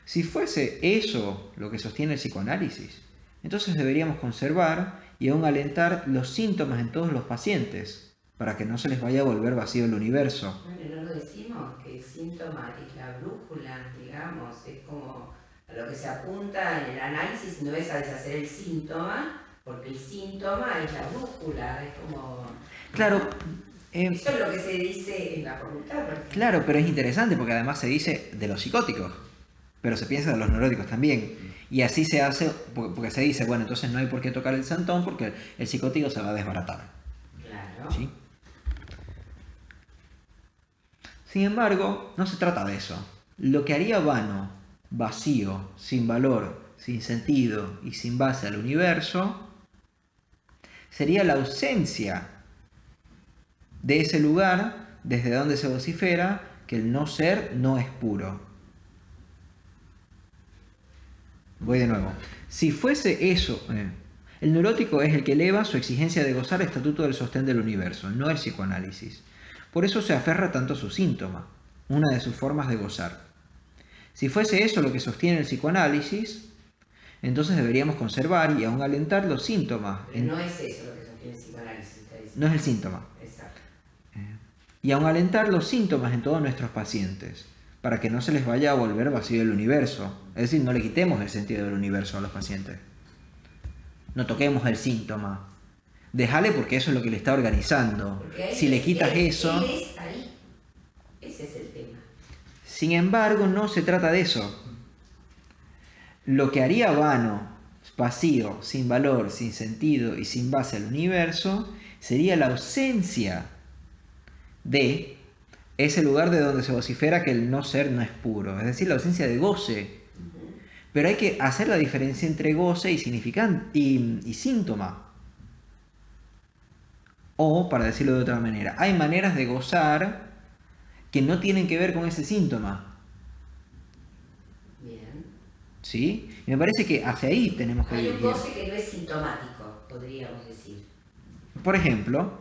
Speaker 1: Si fuese eso lo que sostiene el psicoanálisis, entonces deberíamos conservar y aún alentar los síntomas en todos los pacientes, para que no se les vaya a volver vacío el universo.
Speaker 2: Bueno, no lo decimos, que el síntoma es la brújula, digamos, es como a lo que se apunta en el análisis, no es a deshacer el síntoma, porque el síntoma es la brújula, es como...
Speaker 1: Claro.
Speaker 2: Eso es lo que se dice en la facultad.
Speaker 1: Claro, pero es interesante porque además se dice de los psicóticos, pero se piensa de los neuróticos también. Y así se hace, porque se dice, bueno, entonces no hay por qué tocar el santón porque el psicótico se va a desbaratar.
Speaker 2: Claro.
Speaker 1: ¿Sí? Sin embargo, no se trata de eso. Lo que haría vano, vacío, sin valor, sin sentido y sin base al universo sería la ausencia de ese lugar desde donde se vocifera que el no ser no es puro. Voy de nuevo. Si fuese eso, el neurótico es el que eleva su exigencia de gozar el estatuto del sostén del universo, no el psicoanálisis. Por eso se aferra tanto a su síntoma, una de sus formas de gozar. Si fuese eso lo que sostiene el psicoanálisis, entonces deberíamos conservar y aún alentar los síntomas.
Speaker 2: Pero no es eso lo que sostiene el psicoanálisis, está diciendo.
Speaker 1: No es el síntoma.
Speaker 2: Exacto.
Speaker 1: Y aún alentar los síntomas en todos nuestros pacientes, para que no se les vaya a volver vacío el universo. Es decir, no le quitemos el sentido del universo a los pacientes. No toquemos el síntoma. Déjale porque eso es lo que le está organizando. Si le quitas eso...
Speaker 2: Él es ahí. Ese es el tema.
Speaker 1: Sin embargo, no se trata de eso. Lo que haría vano, vacío, sin valor, sin sentido y sin base al universo, sería la ausencia de ese lugar de donde se vocifera que el no ser no es puro. Es decir, la ausencia de goce. Pero hay que hacer la diferencia entre goce y significante y síntoma. O, para decirlo de otra manera, hay maneras de gozar que no tienen que ver con ese síntoma.
Speaker 2: Bien.
Speaker 1: ¿Sí? Y me parece que hacia ahí tenemos que
Speaker 2: Hay un
Speaker 1: dirigir.
Speaker 2: goce que no es sintomático, podríamos decir.
Speaker 1: Por ejemplo,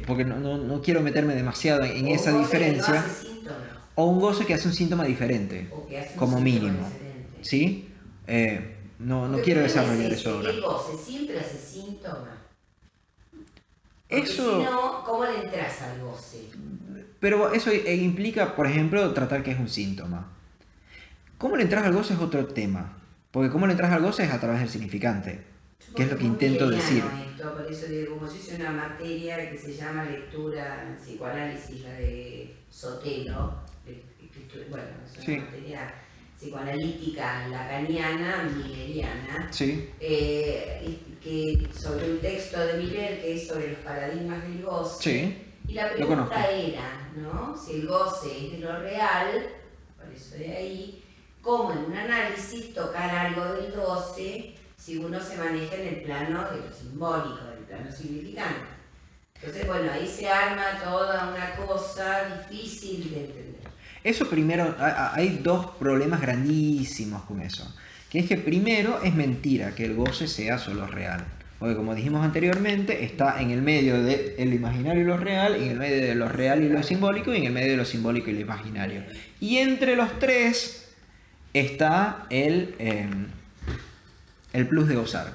Speaker 1: porque no quiero meterme demasiado en esa
Speaker 2: un goce
Speaker 1: diferencia,
Speaker 2: que no hace síntomas.
Speaker 1: o un goce que hace un síntoma diferente,
Speaker 2: O que hace un
Speaker 1: como
Speaker 2: síntoma
Speaker 1: mínimo.
Speaker 2: diferente.
Speaker 1: ¿Sí? no quiero desarrollar eso ahora.
Speaker 2: El goce siempre hace síntoma. Porque
Speaker 1: Eso...
Speaker 2: si no, ¿cómo le entras al goce?
Speaker 1: Pero eso implica, por ejemplo, tratar que es un síntoma. ¿Cómo le entras al goce es otro tema? Porque cómo le entras al goce es a través del significante, que es lo que intento decir.
Speaker 2: Esto, por eso digo, como yo hice una materia que se llama lectura en psicoanálisis, la de Sotelo, bueno, es una materia psicoanalítica lacaniana, milleriana, que sobre un texto de Miller que es sobre los paradigmas del goce.
Speaker 1: Sí,
Speaker 2: y la pregunta era, ¿no? Si el goce es de lo real, por eso de ahí, ¿cómo en un análisis tocar algo del goce si uno se maneja en el plano de lo simbólico, del plano significante? Entonces, bueno, ahí se arma toda una cosa difícil de entender.
Speaker 1: Eso primero, hay dos problemas grandísimos con eso. Que es que primero es mentira que el goce sea solo real. Porque como dijimos anteriormente, está en el medio del imaginario y lo real, en el medio de lo real y lo simbólico, y en el medio de lo simbólico y lo imaginario. Y entre los tres está el plus de gozar.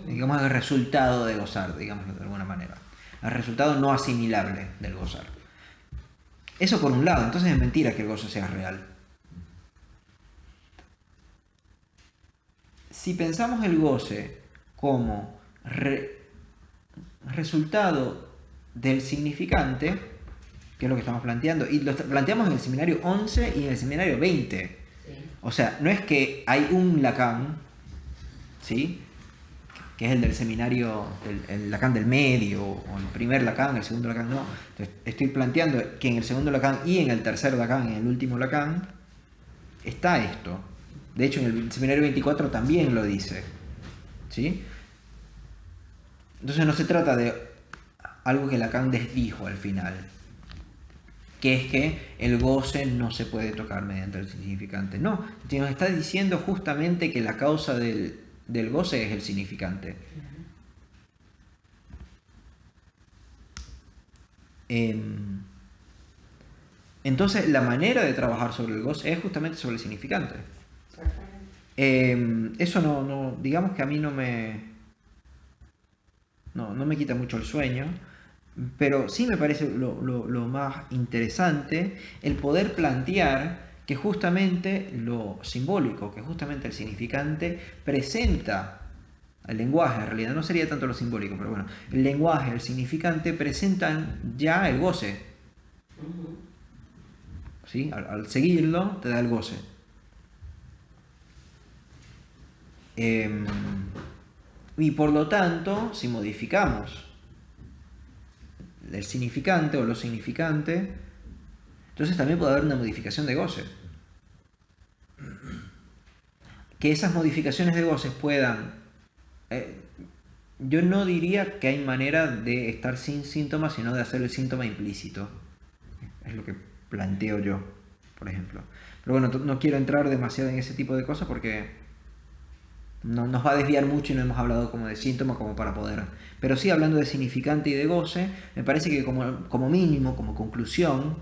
Speaker 1: Digamos el resultado de gozar, digámoslo de alguna manera. El resultado no asimilable del gozar. Eso por un lado, entonces es mentira que el gozo sea real. Si pensamos el goce como resultado del significante, que es lo que estamos planteando, y lo planteamos en el seminario 11 y en el seminario 20. O sea, no es que hay un Lacan, ¿sí?, que es el del seminario, el Lacan del medio, o el primer Lacan, el segundo Lacan, no. Entonces, estoy planteando que en el segundo Lacan y en el tercer Lacan, en el último Lacan, está esto. De hecho, en el seminario 24 también lo dice, ¿sí? Entonces no se trata de algo que Lacan desdijo al final, que es que el goce no se puede tocar mediante el significante. No, nos está diciendo justamente que la causa del goce es el significante. Entonces la manera de trabajar sobre el goce es justamente sobre el significante. Eso no, digamos que a mí no me quita mucho el sueño, pero sí me parece lo más interesante el poder plantear que justamente lo simbólico, que justamente el significante presenta, el lenguaje en realidad no sería tanto lo simbólico, pero bueno, el lenguaje, el significante presentan ya el goce. ¿Sí? Al seguirlo te da el goce. Y por lo tanto, si modificamos el significante o lo significante, entonces también puede haber una modificación de goce. Que esas modificaciones de goce puedan... yo no diría que hay manera de estar sin síntomas, sino de hacer el síntoma implícito. Es lo que planteo yo, por ejemplo. Pero bueno, no quiero entrar demasiado en ese tipo de cosas porque nos va a desviar mucho y no hemos hablado como de síntoma como para poder. Pero sí, hablando de significante y de goce, me parece que como mínimo, como conclusión,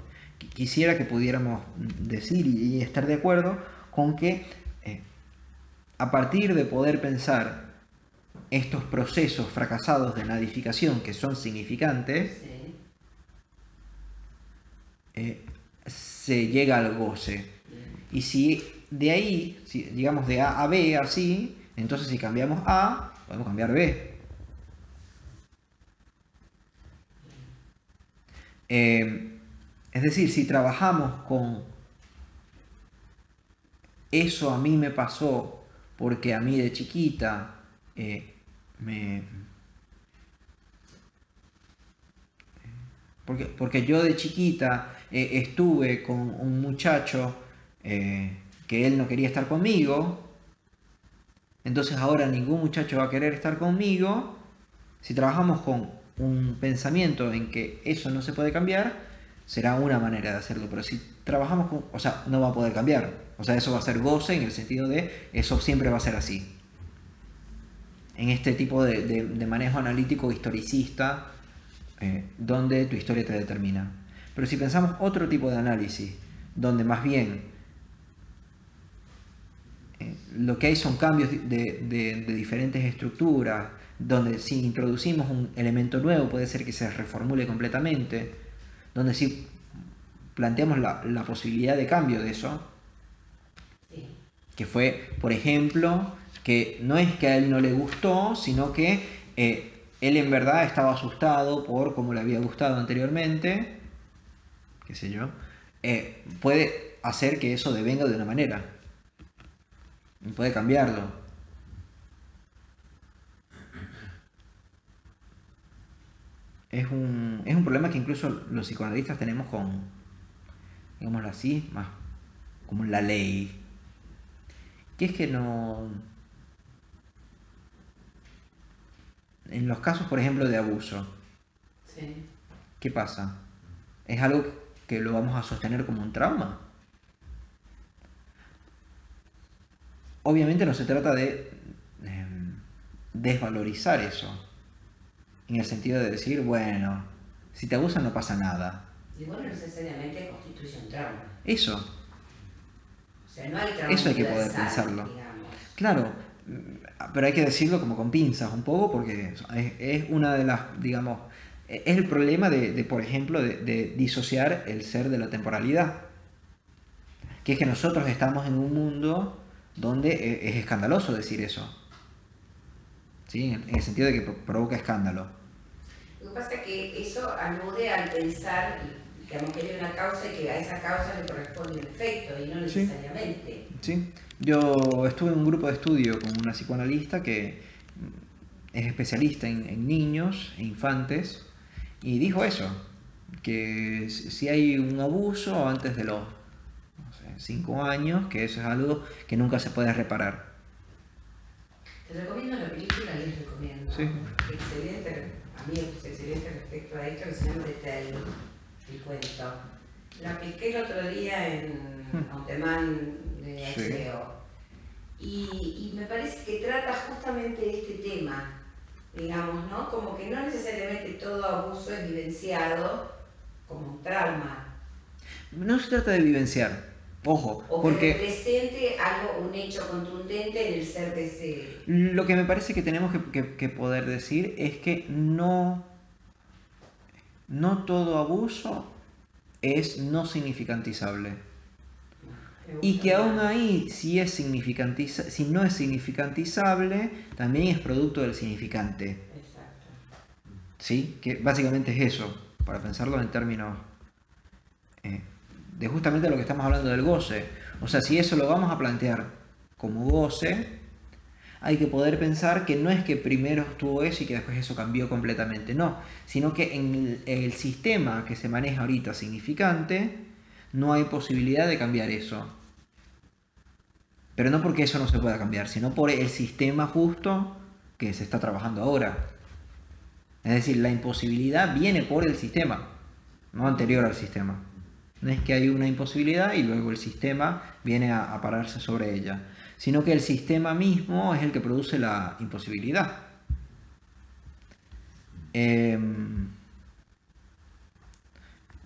Speaker 1: quisiera que pudiéramos decir y estar de acuerdo con que a partir de poder pensar estos procesos fracasados de nadificación que son significantes, se llega al goce. Y si de ahí, si digamos de A a B así, entonces si cambiamos A, podemos cambiar B. Es decir, si trabajamos con eso a mí me pasó porque a mí de chiquita porque yo de chiquita estuve con un muchacho que él no quería estar conmigo, entonces ahora ningún muchacho va a querer estar conmigo. Si trabajamos con un pensamiento en que eso no se puede cambiar, será una manera de hacerlo, pero si trabajamos con, o sea, no va a poder cambiar, o sea, eso va a ser goce en el sentido de eso siempre va a ser así. En este tipo de manejo analítico historicista, donde tu historia te determina. Pero si pensamos otro tipo de análisis, donde más bien lo que hay son cambios de diferentes estructuras, donde si introducimos un elemento nuevo puede ser que se reformule completamente, donde si planteamos la posibilidad de cambio de eso,
Speaker 2: Sí.
Speaker 1: que fue, por ejemplo, que no es que a él no le gustó, sino que él en verdad estaba asustado por cómo le había gustado anteriormente, qué sé yo, puede hacer que eso devenga de una manera, y puede cambiarlo. Es un problema que incluso los psicoanalistas tenemos con, digámoslo así, más como la ley, que es que no... En los casos, por ejemplo, de abuso,
Speaker 2: Sí.
Speaker 1: ¿qué pasa? ¿Es algo que lo vamos a sostener como un trauma? Obviamente no se trata de desvalorizar eso, en el sentido de decir, bueno, si te abusan no pasa nada.
Speaker 2: Y bueno, no necesariamente constituye un trauma.
Speaker 1: Eso,
Speaker 2: O sea, no hay trauma
Speaker 1: eso hay que poder
Speaker 2: universal,
Speaker 1: pensarlo.
Speaker 2: digamos.
Speaker 1: Claro, pero hay que decirlo como con pinzas un poco porque es una de las, digamos, es el problema por ejemplo, de disociar el ser de la temporalidad. Que es que nosotros estamos en un mundo donde es escandaloso decir eso. ¿Sí? En el sentido de que provoca escándalo.
Speaker 2: Lo que pasa es que eso alude al pensar, digamos, que hay una causa y que a esa causa le corresponde un efecto, y no necesariamente.
Speaker 1: ¿Sí? Yo estuve en un grupo de estudio con una psicoanalista que es especialista en niños e infantes y dijo eso, que si hay un abuso antes de los 5 años, que eso es algo que nunca se puede reparar.
Speaker 2: Te recomiendo la película, les recomiendo.
Speaker 1: Sí.
Speaker 2: Excelente, a mí es excelente respecto a esto, que se llama The Tale, el cuento. La piqué el otro día en On Demand de HBO. Y me parece que trata justamente este tema, digamos, ¿no? Como que no necesariamente todo abuso es vivenciado como un trauma.
Speaker 1: No se trata de vivenciar, ojo,
Speaker 2: O
Speaker 1: porque
Speaker 2: que represente algo, un hecho contundente en el ser de ese...
Speaker 1: lo que me parece que tenemos que poder decir es que no todo abuso es no significantizable. Y que aún ahí, si no es significantizable, también es producto del significante.
Speaker 2: Exacto.
Speaker 1: ¿Sí? Que básicamente es eso, para pensarlo en términos de justamente lo que estamos hablando del goce. O sea, si eso lo vamos a plantear como goce, hay que poder pensar que no es que primero estuvo eso y que después eso cambió completamente, no, sino que en el sistema que se maneja ahorita significante, no hay posibilidad de cambiar eso. Pero no porque eso no se pueda cambiar, sino por el sistema justo que se está trabajando ahora. Es decir, la imposibilidad viene por el sistema, no anterior al sistema. No es que hay una imposibilidad y luego el sistema viene a pararse sobre ella, sino que el sistema mismo es el que produce la imposibilidad.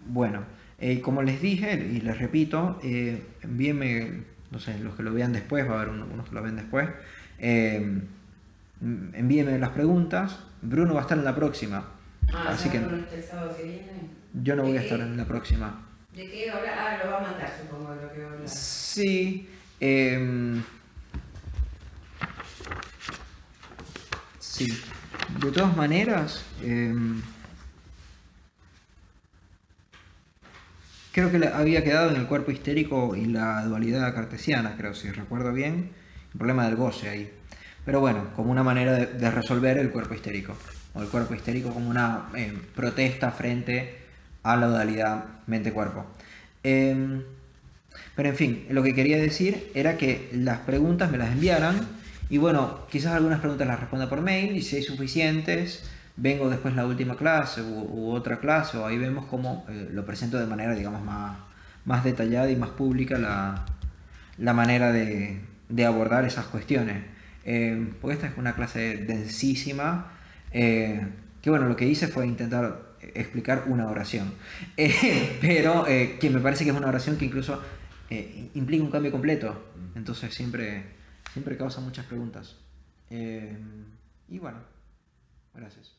Speaker 1: Bueno, como les dije y les repito, envíenme, no sé, los que lo vean después, va a haber unos que lo ven después, envíenme las preguntas. Bruno va a estar en la próxima. Así que
Speaker 2: ¿El sábado que viene?
Speaker 1: yo no voy a estar en la próxima.
Speaker 2: ¿De qué hora? Ah, lo va a mandar, supongo, lo que va a hablar.
Speaker 1: Sí. Sí. De todas maneras, creo que había quedado en el cuerpo histérico y la dualidad cartesiana, creo, si recuerdo bien, el problema del goce ahí. Pero bueno, como una manera de resolver el cuerpo histérico, o el cuerpo histérico como una protesta frente a la dualidad mente-cuerpo. Pero en fin, lo que quería decir era que las preguntas me las enviaran y bueno, quizás algunas preguntas las responda por mail y si hay suficientes, vengo después la última clase u otra clase o ahí vemos cómo lo presento de manera, digamos, más detallada y más pública la manera de abordar esas cuestiones. Porque esta es una clase densísima, que bueno, lo que hice fue intentar explicar una oración, pero que me parece que es una oración que incluso implica un cambio completo, entonces siempre siempre causa muchas preguntas. Y bueno, gracias.